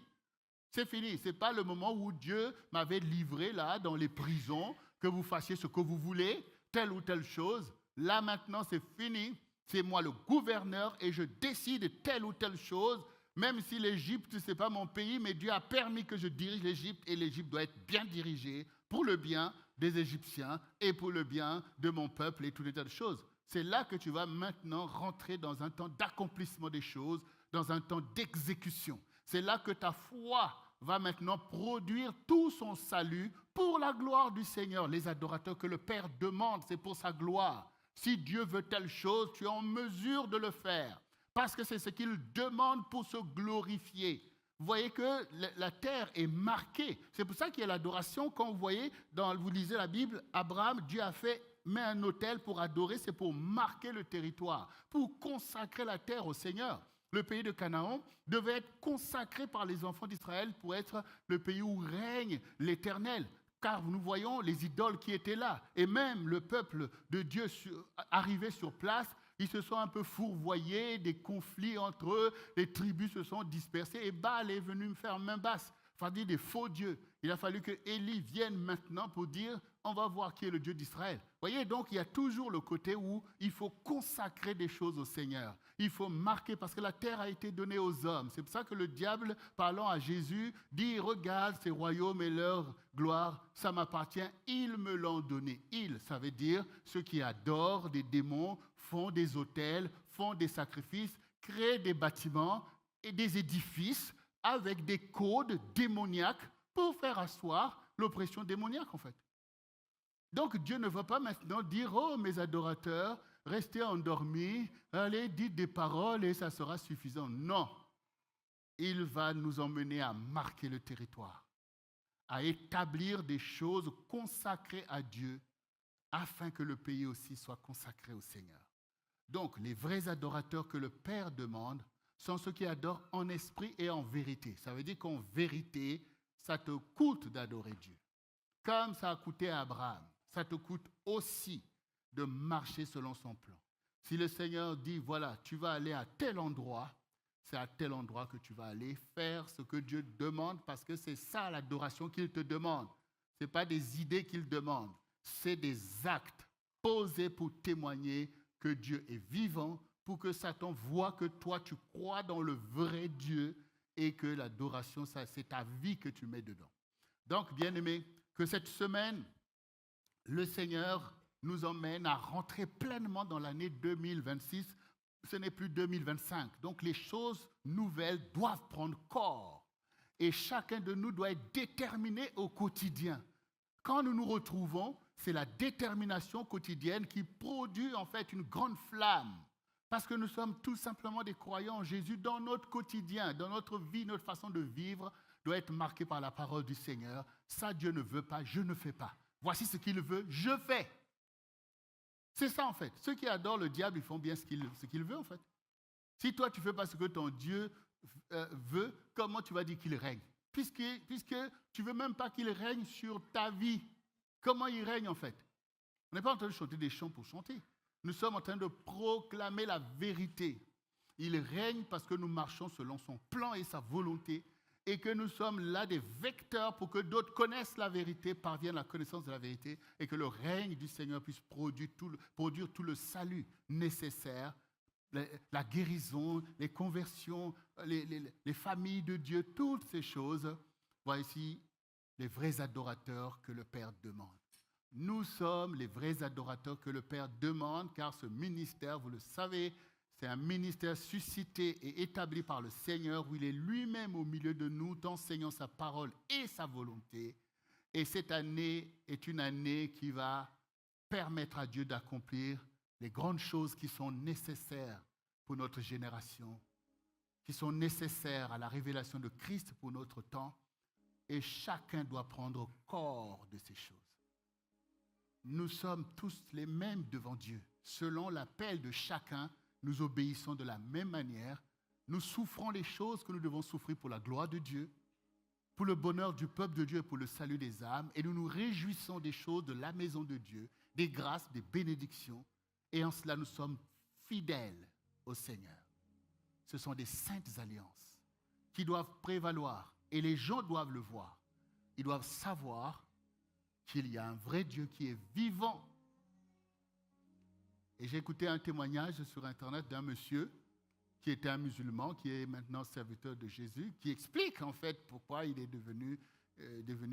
[SPEAKER 1] C'est fini. Ce n'est pas le moment où Dieu m'avait livré là, dans les prisons, que vous fassiez ce que vous voulez, telle ou telle chose. Là, maintenant, c'est fini. C'est moi le gouverneur et je décide telle ou telle chose. Même si l'Égypte, ce n'est pas mon pays, mais Dieu a permis que je dirige l'Égypte et l'Égypte doit être bien dirigée pour le bien des Égyptiens et pour le bien de mon peuple et toutes les tas de choses. C'est là que tu vas maintenant rentrer dans un temps d'accomplissement des choses, dans un temps d'exécution. C'est là que ta foi va maintenant produire tout son salut pour la gloire du Seigneur. Les adorateurs que le Père demande, c'est pour sa gloire. Si Dieu veut telle chose, tu es en mesure de le faire. Parce que c'est ce qu'il demande pour se glorifier. Vous voyez que la terre est marquée. C'est pour ça qu'il y a l'adoration. Quand vous voyez, vous lisez la Bible, Abraham, Dieu a met un autel pour adorer, c'est pour marquer le territoire, pour consacrer la terre au Seigneur. Le pays de Canaan devait être consacré par les enfants d'Israël pour être le pays où règne l'Éternel. Car nous voyons les idoles qui étaient là. Et même le peuple de Dieu arrivé sur place, ils se sont un peu fourvoyés, des conflits entre eux, les tribus se sont dispersées et Baal est venu me faire main basse, enfin dire des faux dieux. Il a fallu que Élie vienne maintenant pour dire, on va voir qui est le Dieu d'Israël. Vous voyez, donc il y a toujours le côté où il faut consacrer des choses au Seigneur. Il faut marquer parce que la terre a été donnée aux hommes. C'est pour ça que le diable, parlant à Jésus, dit, regarde ces royaumes et leur gloire, ça m'appartient, ils me l'ont donné. Ils, ça veut dire ceux qui adorent des démons, font des autels, font des sacrifices, créent des bâtiments et des édifices avec des codes démoniaques pour faire asseoir l'oppression démoniaque en fait. Donc Dieu ne va pas maintenant dire « Oh mes adorateurs, restez endormis, allez, dites des paroles et ça sera suffisant. » Non, il va nous emmener à marquer le territoire, à établir des choses consacrées à Dieu afin que le pays aussi soit consacré au Seigneur. Donc les vrais adorateurs que le Père demande sont ceux qui adorent en esprit et en vérité. Ça veut dire qu'en vérité, ça te coûte d'adorer Dieu. Comme ça a coûté à Abraham, ça te coûte aussi de marcher selon son plan. Si le Seigneur dit, voilà, tu vas aller à tel endroit, c'est à tel endroit que tu vas aller faire ce que Dieu demande parce que c'est ça l'adoration qu'il te demande. Ce n'est pas des idées qu'il demande, c'est des actes posés pour témoigner que Dieu est vivant, pour que Satan voit que toi, tu crois dans le vrai Dieu et que l'adoration, c'est ta vie que tu mets dedans. Donc, bien-aimés, que cette semaine, le Seigneur nous emmène à rentrer pleinement dans l'année 2026. Ce n'est plus 2025. Donc, les choses nouvelles doivent prendre corps. Et chacun de nous doit être déterminé au quotidien. Quand nous nous retrouvons, c'est la détermination quotidienne qui produit en fait une grande flamme. Parce que nous sommes tout simplement des croyants en Jésus dans notre quotidien, dans notre vie, notre façon de vivre doit être marquée par la parole du Seigneur. Ça, Dieu ne veut pas, je ne fais pas. Voici ce qu'il veut, je fais. C'est ça en fait. Ceux qui adorent le diable, ils font bien ce qu'il veut en fait. Si toi, tu ne fais pas ce que ton Dieu veut, comment tu vas dire qu'il règne? Puisque tu ne veux même pas qu'il règne sur ta vie. Comment il règne en fait? On n'est pas en train de chanter des chants pour chanter. Nous sommes en train de proclamer la vérité. Il règne parce que nous marchons selon son plan et sa volonté et que nous sommes là des vecteurs pour que d'autres connaissent la vérité, parviennent à la connaissance de la vérité et que le règne du Seigneur puisse produire tout le salut nécessaire, la guérison, les conversions, les familles de Dieu, toutes ces choses. Voici les vrais adorateurs que le Père demande. Nous sommes les vrais adorateurs que le Père demande, car ce ministère, vous le savez, c'est un ministère suscité et établi par le Seigneur, où il est lui-même au milieu de nous, t'enseignant sa parole et sa volonté. Et cette année est une année qui va permettre à Dieu d'accomplir les grandes choses qui sont nécessaires pour notre génération, qui sont nécessaires à la révélation de Christ pour notre temps. Et chacun doit prendre corps de ces choses. Nous sommes tous les mêmes devant Dieu. Selon l'appel de chacun, nous obéissons de la même manière. Nous souffrons les choses que nous devons souffrir pour la gloire de Dieu, pour le bonheur du peuple de Dieu et pour le salut des âmes. Et nous nous réjouissons des choses de la maison de Dieu, des grâces, des bénédictions. Et en cela, nous sommes fidèles au Seigneur. Ce sont des saintes alliances qui doivent prévaloir. Et les gens doivent le voir. Ils doivent savoir qu'il y a un vrai Dieu qui est vivant. Et j'ai écouté un témoignage sur Internet d'un monsieur qui était un musulman, qui est maintenant serviteur de Jésus, qui explique en fait pourquoi il est devenu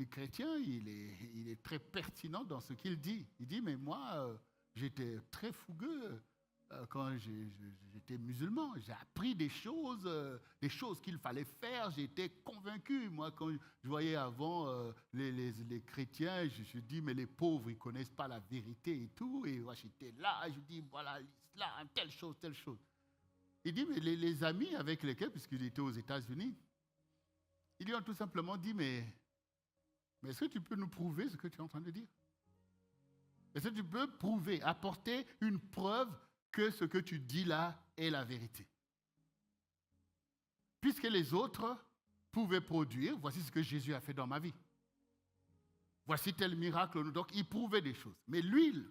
[SPEAKER 1] chrétien. Il est très pertinent dans ce qu'il dit. Il dit, mais moi, j'étais très fougueux quand j'étais musulman. J'ai appris des choses qu'il fallait faire. J'étais convaincu. Moi, quand je voyais avant les chrétiens, je me suis dit, mais les pauvres, ils ne connaissent pas la vérité et tout. Et moi, j'étais là, je dis, voilà, l'islam, telle chose, telle chose. Il dit, mais les amis avec lesquels, puisqu'il était aux États-Unis, ils lui ont tout simplement dit, mais est-ce que tu peux nous prouver ce que tu es en train de dire? Est-ce que tu peux prouver, apporter une preuve que ce que tu dis là est la vérité? Puisque les autres pouvaient produire, voici ce que Jésus a fait dans ma vie. Voici tel miracle. Donc, il prouvait des choses. Mais lui,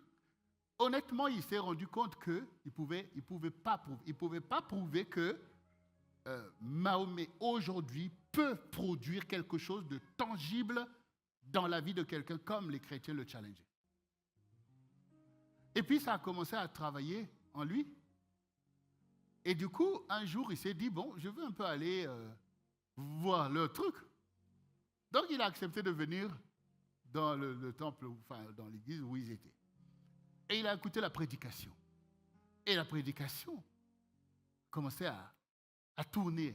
[SPEAKER 1] honnêtement, il s'est rendu compte qu'il ne pouvait pas prouver que Mahomet, aujourd'hui, peut produire quelque chose de tangible dans la vie de quelqu'un comme les chrétiens le challengeaient. Et puis, ça a commencé à travailler en lui. Et du coup, un jour, il s'est dit, bon, je veux un peu aller voir le truc. Donc, il a accepté de venir dans le temple, enfin, dans l'église où ils étaient. Et il a écouté la prédication. Et la prédication commençait à tourner.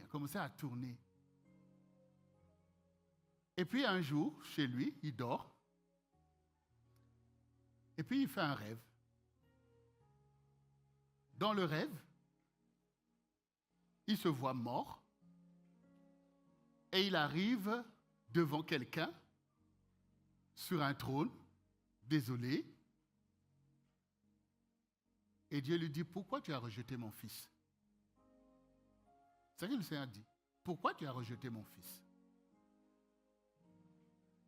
[SPEAKER 1] Et puis un jour, chez lui, il dort. Et puis il fait un rêve. Dans le rêve, il se voit mort. Et il arrive devant quelqu'un, sur un trône, désolé. Et Dieu lui dit, pourquoi tu as rejeté mon fils? C'est ce que le Seigneur dit. Pourquoi tu as rejeté mon fils?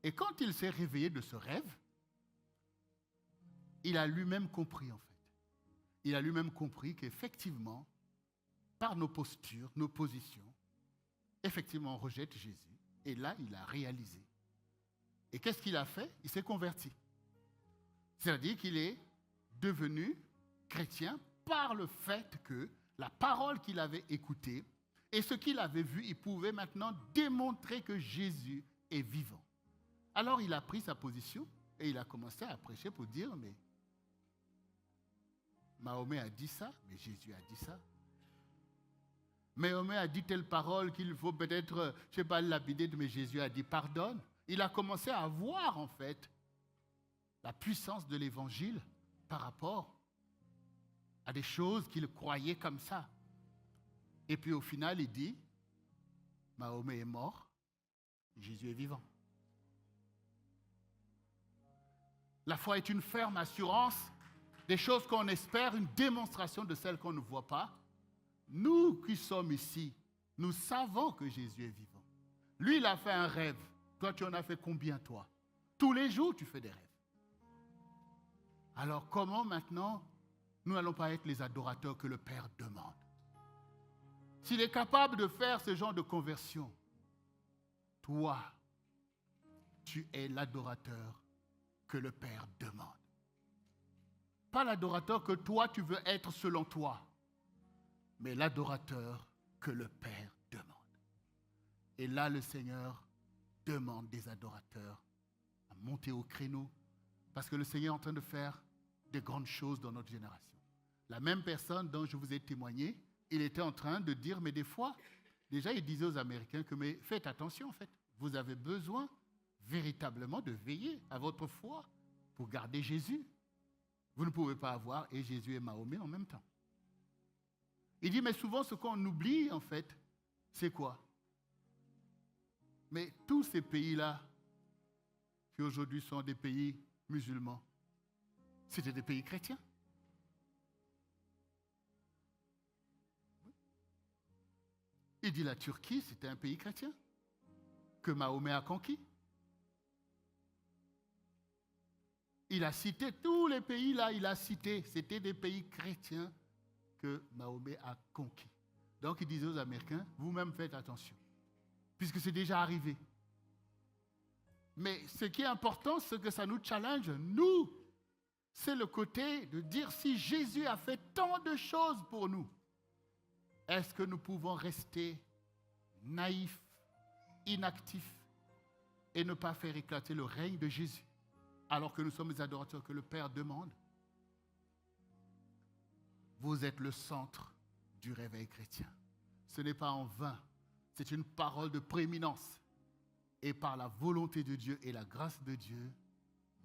[SPEAKER 1] Et quand il s'est réveillé de ce rêve, il a lui-même compris en fait. Il a lui-même compris qu'effectivement, par nos postures, nos positions, effectivement on rejette Jésus. Et là, il a réalisé. Et qu'est-ce qu'il a fait? Il s'est converti. C'est-à-dire qu'il est devenu chrétien par le fait que la parole qu'il avait écoutée et ce qu'il avait vu, il pouvait maintenant démontrer que Jésus est vivant. Alors il a pris sa position et il a commencé à prêcher pour dire, mais Mahomet a dit ça, mais Jésus a dit ça. Mahomet a dit telle parole qu'il faut peut-être, je ne sais pas, lapider, mais Jésus a dit pardonne. Il a commencé à voir en fait la puissance de l'évangile par rapport à des choses qu'il croyait comme ça. Et puis au final, il dit, Mahomet est mort, Jésus est vivant. La foi est une ferme assurance des choses qu'on espère, une démonstration de celles qu'on ne voit pas. Nous qui sommes ici, nous savons que Jésus est vivant. Lui, il a fait un rêve. Toi, tu en as fait combien, toi? Tous les jours, tu fais des rêves. Alors, comment maintenant, nous n'allons pas être les adorateurs que le Père demande? S'il est capable de faire ce genre de conversion, toi, tu es l'adorateur que le Père demande. Pas l'adorateur que toi, tu veux être selon toi, mais l'adorateur que le Père demande. Et là, le Seigneur demande des adorateurs à monter au créneau, parce que le Seigneur est en train de faire de grandes choses dans notre génération. La même personne dont je vous ai témoigné, il était en train de dire, mais des fois, déjà il disait aux Américains que, mais faites attention en fait, vous avez besoin véritablement de veiller à votre foi pour garder Jésus. Vous ne pouvez pas avoir et Jésus et Mahomet en même temps. Il dit, mais souvent ce qu'on oublie en fait, c'est quoi? Mais tous ces pays-là, qui aujourd'hui sont des pays musulmans, c'était des pays chrétiens. Il dit la Turquie, c'était un pays chrétien que Mahomet a conquis. Il a cité tous les pays là, il a cité, c'était des pays chrétiens que Mahomet a conquis. Donc il disait aux Américains, vous-même faites attention, puisque c'est déjà arrivé. Mais ce qui est important, c'est que ça nous challenge, nous. C'est le côté de dire si Jésus a fait tant de choses pour nous, est-ce que nous pouvons rester naïfs, inactifs et ne pas faire éclater le règne de Jésus alors que nous sommes les adorateurs que le Père demande? Vous êtes le centre du réveil chrétien. Ce n'est pas en vain, c'est une parole de prééminence. Et par la volonté de Dieu et la grâce de Dieu,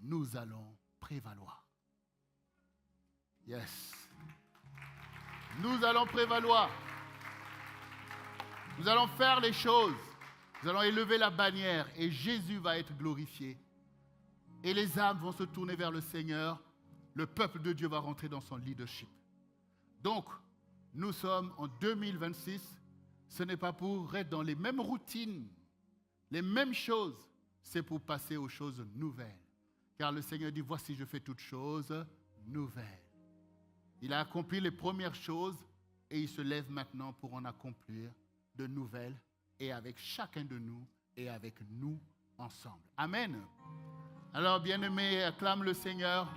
[SPEAKER 1] nous allons prévaloir. Yes. Nous allons prévaloir. Nous allons faire les choses. Nous allons élever la bannière et Jésus va être glorifié. Et les âmes vont se tourner vers le Seigneur. Le peuple de Dieu va rentrer dans son leadership. Donc, nous sommes en 2026. Ce n'est pas pour être dans les mêmes routines, les mêmes choses. C'est pour passer aux choses nouvelles. Car le Seigneur dit, voici, je fais toutes choses nouvelles. Il a accompli les premières choses et il se lève maintenant pour en accomplir de nouvelles et avec chacun de nous et avec nous ensemble. Amen. Alors, bien-aimé, acclame le Seigneur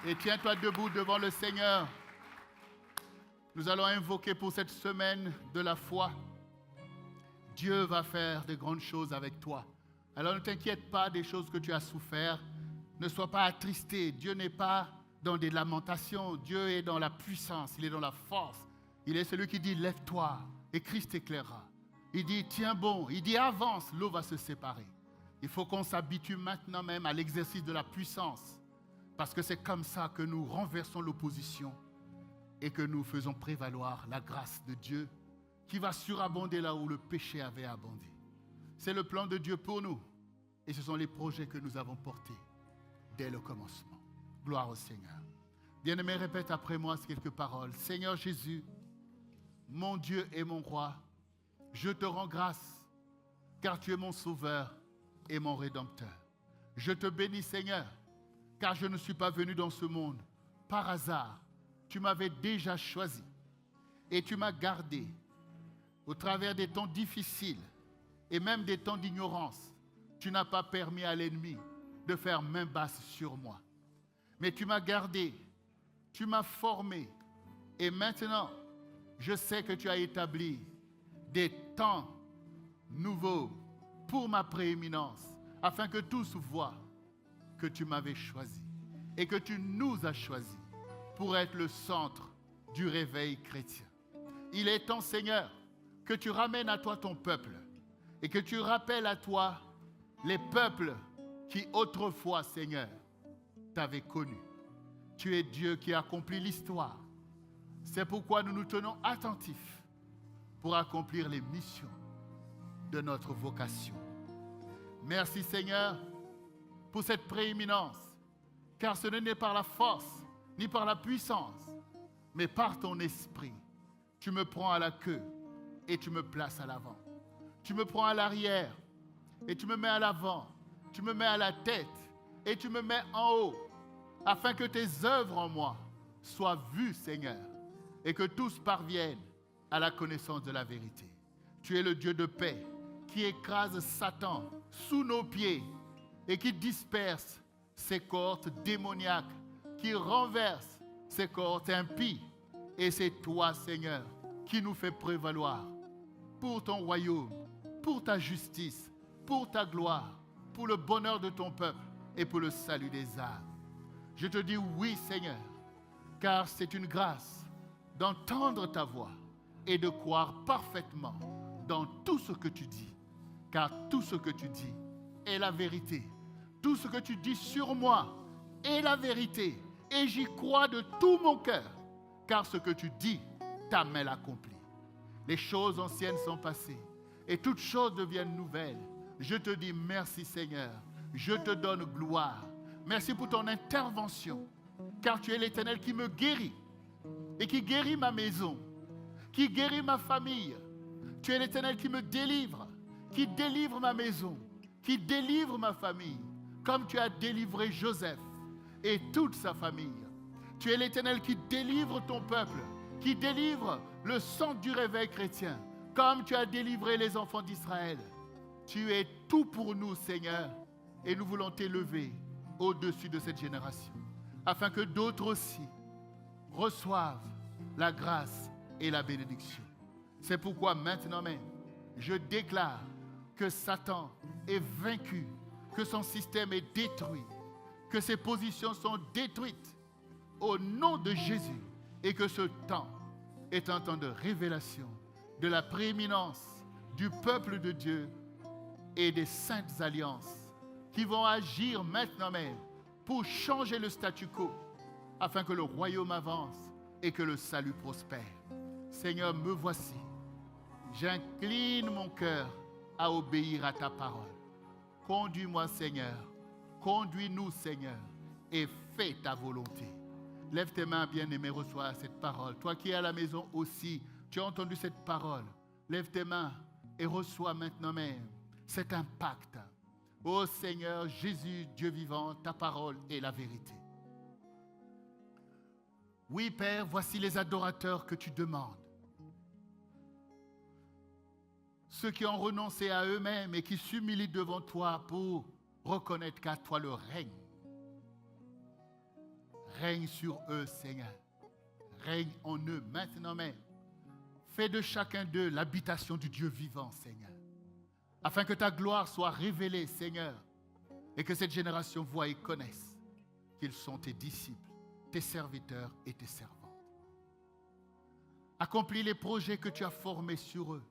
[SPEAKER 1] et tiens-toi debout devant le Seigneur. Nous allons invoquer pour cette semaine de la foi. Dieu va faire de grandes choses avec toi. Alors ne t'inquiète pas des choses que tu as souffert. Ne sois pas attristé. Dieu n'est pas dans des lamentations. Dieu est dans la puissance. Il est dans la force. Il est celui qui dit lève-toi et Christ t'éclairera. Il dit tiens bon. Il dit avance. L'eau va se séparer. Il faut qu'on s'habitue maintenant même à l'exercice de la puissance. Parce que c'est comme ça que nous renversons l'opposition et que nous faisons prévaloir la grâce de Dieu qui va surabonder là où le péché avait abondé. C'est le plan de Dieu pour nous. Et ce sont les projets que nous avons portés dès le commencement. Gloire au Seigneur. Bien-aimé, répète après moi ces quelques paroles. Seigneur Jésus, mon Dieu et mon roi, je te rends grâce, car tu es mon sauveur et mon rédempteur. Je te bénis, Seigneur, car je ne suis pas venu dans ce monde par hasard. Tu m'avais déjà choisi et tu m'as gardé au travers des temps difficiles et même des temps d'ignorance. Tu n'as pas permis à l'ennemi de faire main basse sur moi. Mais tu m'as gardé, tu m'as formé et maintenant, je sais que tu as établi des temps nouveaux pour ma prééminence afin que tous voient que tu m'avais choisi et que tu nous as choisis pour être le centre du réveil chrétien. Il est temps, Seigneur, que tu ramènes à toi ton peuple et que tu rappelles à toi les peuples qui autrefois, Seigneur, t'avaient connu. Tu es Dieu qui accomplit l'histoire. C'est pourquoi nous nous tenons attentifs pour accomplir les missions de notre vocation. Merci, Seigneur, pour cette prééminence, car ce n'est par la force ni par la puissance, mais par ton esprit. Tu me prends à la queue et tu me places à l'avant. Tu me prends à l'arrière et tu me mets à l'avant. Tu me mets à la tête et tu me mets en haut, afin que tes œuvres en moi soient vues, Seigneur, et que tous parviennent à la connaissance de la vérité. Tu es le Dieu de paix qui écrase Satan sous nos pieds et qui disperse ses cohortes démoniaques, qui renverse ses cohortes impies. Et c'est toi, Seigneur, qui nous fait prévaloir pour ton royaume, pour ta justice, pour ta gloire, pour le bonheur de ton peuple et pour le salut des âmes. Je te dis oui, Seigneur, car c'est une grâce d'entendre ta voix et de croire parfaitement dans tout ce que tu dis, car tout ce que tu dis est la vérité. Tout ce que tu dis sur moi est la vérité, et j'y crois de tout mon cœur, car ce que tu dis, ta main l'accomplit. Les choses anciennes sont passées, et toutes choses deviennent nouvelles. Je te dis merci, Seigneur. Je te donne gloire. Merci pour ton intervention, car tu es l'Éternel qui me guérit et qui guérit ma maison, qui guérit ma famille. Tu es l'Éternel qui me délivre, qui délivre ma maison, qui délivre ma famille, comme tu as délivré Joseph et toute sa famille. Tu es l'Éternel qui délivre ton peuple, qui délivre le centre du réveil chrétien, comme tu as délivré les enfants d'Israël. Tu es tout pour nous, Seigneur, et nous voulons t'élever au-dessus de cette génération, afin que d'autres aussi reçoivent la grâce et la bénédiction. C'est pourquoi maintenant même, je déclare que Satan est vaincu, que son système est détruit, que ses positions sont détruites au nom de Jésus, et que ce temps est un temps de révélation de la prééminence du peuple de Dieu et des saintes alliances qui vont agir maintenant même pour changer le statu quo afin que le royaume avance et que le salut prospère. Seigneur, me voici. J'incline mon cœur à obéir à ta parole. Conduis-moi, Seigneur. Conduis-nous, Seigneur, et fais ta volonté. Lève tes mains, bien-aimé, reçois cette parole. Toi qui es à la maison aussi, tu as entendu cette parole. Lève tes mains et reçois maintenant même cet impact. Ô Seigneur Jésus, Dieu vivant, ta parole est la vérité. Oui, Père, voici les adorateurs que tu demandes. Ceux qui ont renoncé à eux-mêmes et qui s'humilient devant toi pour reconnaître qu'à toi le règne. Règne sur eux, Seigneur. Règne en eux maintenant même. Fais de chacun d'eux l'habitation du Dieu vivant, Seigneur. Afin que ta gloire soit révélée, Seigneur, et que cette génération voie et connaisse qu'ils sont tes disciples, tes serviteurs et tes servantes. Accomplis les projets que tu as formés sur eux.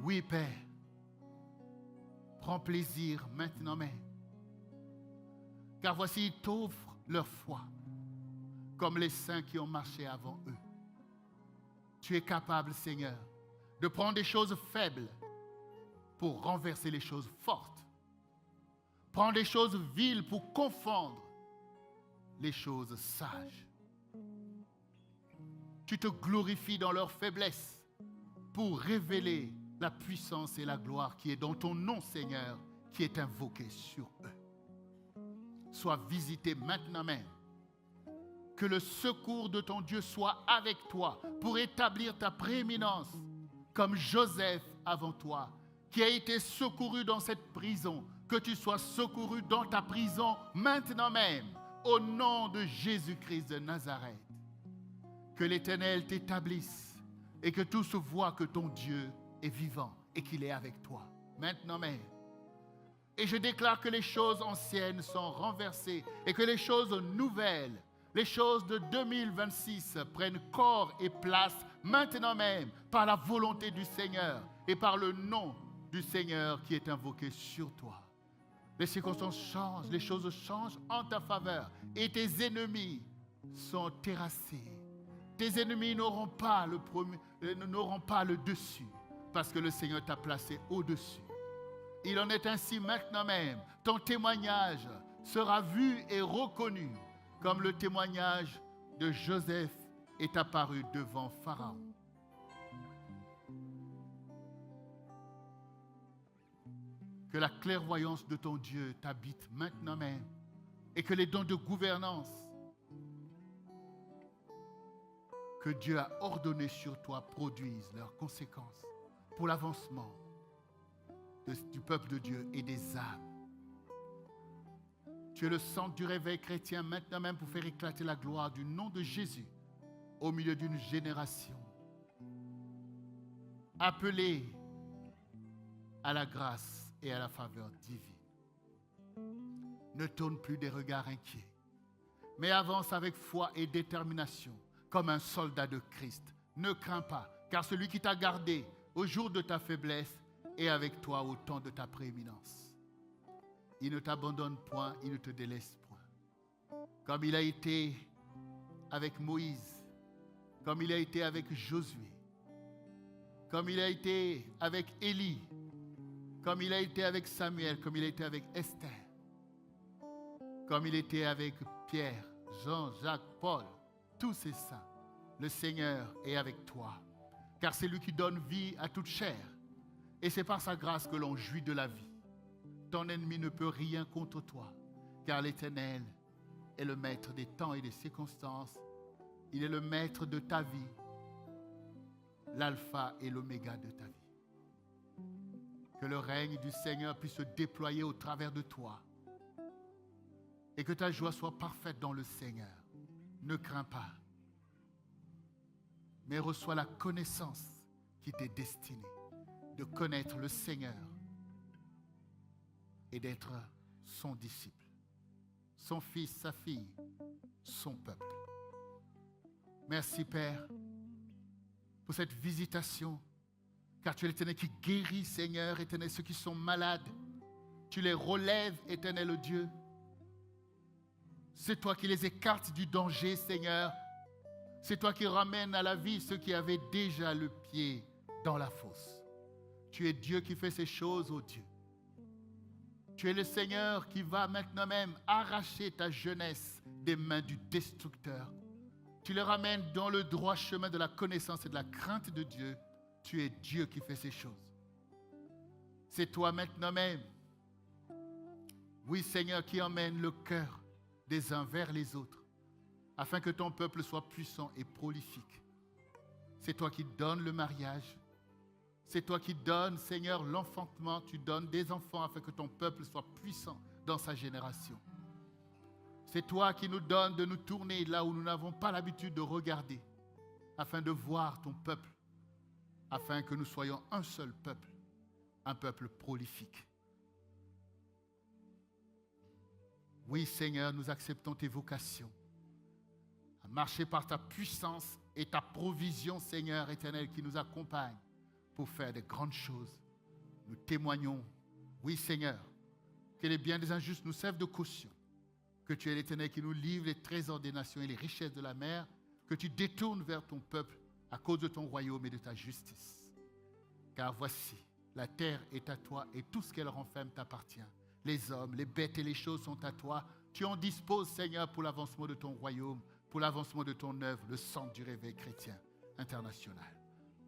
[SPEAKER 1] Oui, Père, prends plaisir maintenant même. Car voici, ils t'offrent leur foi, comme les saints qui ont marché avant eux. Tu es capable, Seigneur, de prendre des choses faibles pour renverser les choses fortes. Prendre des choses viles pour confondre les choses sages. Tu te glorifies dans leur faiblesse pour révéler la puissance et la gloire qui est dans ton nom, Seigneur, qui est invoqué sur eux. Sois visité maintenant même. Que le secours de ton Dieu soit avec toi pour établir ta prééminence, comme Joseph avant toi, qui a été secouru dans cette prison, que tu sois secouru dans ta prison maintenant même, au nom de Jésus-Christ de Nazareth. Que l'Éternel t'établisse et que tous voient que ton Dieu est vivant et qu'il est avec toi, maintenant même. Et je déclare que les choses anciennes sont renversées et que les choses nouvelles, les choses de 2026 prennent corps et place maintenant même par la volonté du Seigneur et par le nom du Seigneur qui est invoqué sur toi. Les circonstances changent, les choses changent en ta faveur et tes ennemis sont terrassés. Tes ennemis n'auront pas le dessus parce que le Seigneur t'a placé au-dessus. Il en est ainsi maintenant même. Ton témoignage sera vu et reconnu comme le témoignage de Joseph est apparu devant Pharaon. Que la clairvoyance de ton Dieu t'habite maintenant même et que les dons de gouvernance que Dieu a ordonnés sur toi produisent leurs conséquences pour l'avancement du peuple de Dieu et des âmes. Tu es le centre du réveil chrétien maintenant même pour faire éclater la gloire du nom de Jésus au milieu d'une génération appelée à la grâce et à la faveur divine. Ne tourne plus des regards inquiets, mais avance avec foi et détermination comme un soldat de Christ. Ne crains pas, car celui qui t'a gardé au jour de ta faiblesse est avec toi au temps de ta prééminence. Il ne t'abandonne point, il ne te délaisse point. Comme il a été avec Moïse, comme il a été avec Josué, comme il a été avec Élie, comme il a été avec Samuel, comme il a été avec Esther, comme il était avec Pierre, Jean, Jacques, Paul, tous ces saints. Le Seigneur est avec toi, car c'est lui qui donne vie à toute chair. Et c'est par sa grâce que l'on jouit de la vie. Ton ennemi ne peut rien contre toi, car l'Éternel est est le maître des temps et des circonstances. Il est le maître de ta vie, l'alpha et l'oméga de ta vie. Que le règne du Seigneur puisse se déployer au travers de toi et que ta joie soit parfaite dans le Seigneur. Ne crains pas, mais reçois la connaissance qui t'est destinée, de connaître le Seigneur et d'être son disciple, son fils, sa fille, son peuple. Merci Père pour cette visitation, car tu es l'Éternel qui guérit, Seigneur, Éternel, ceux qui sont malades. Tu les relèves, Éternel Dieu. C'est toi qui les écartes du danger, Seigneur. C'est toi qui ramènes à la vie ceux qui avaient déjà le pied dans la fosse. Tu es Dieu qui fait ces choses, ô Dieu. Tu es le Seigneur qui va maintenant même arracher ta jeunesse des mains du destructeur. Tu les ramènes dans le droit chemin de la connaissance et de la crainte de Dieu. Tu es Dieu qui fait ces choses. C'est toi maintenant même, oui Seigneur, qui emmène le cœur des uns vers les autres, afin que ton peuple soit puissant et prolifique. C'est toi qui donnes le mariage. C'est toi qui donnes, Seigneur, l'enfantement. Tu donnes des enfants afin que ton peuple soit puissant dans sa génération. C'est toi qui nous donnes de nous tourner là où nous n'avons pas l'habitude de regarder, afin de voir ton peuple, afin que nous soyons un seul peuple, un peuple prolifique. Oui, Seigneur, nous acceptons tes vocations, à marcher par ta puissance et ta provision, Seigneur éternel, qui nous accompagne pour faire de grandes choses. Nous témoignons, oui, Seigneur, que les biens des injustes nous servent de caution, que tu es l'Éternel qui nous livre les trésors des nations et les richesses de la mer, que tu détournes vers ton peuple à cause de ton royaume et de ta justice. Car voici, la terre est à toi et tout ce qu'elle renferme t'appartient. Les hommes, les bêtes et les choses sont à toi. Tu en disposes, Seigneur, pour l'avancement de ton royaume, pour l'avancement de ton œuvre, le centre du réveil chrétien international.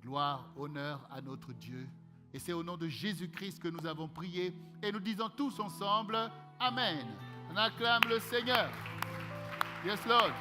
[SPEAKER 1] Gloire, honneur à notre Dieu. Et c'est au nom de Jésus-Christ que nous avons prié. Et nous disons tous ensemble, Amen. On acclame le Seigneur. Yes, Lord.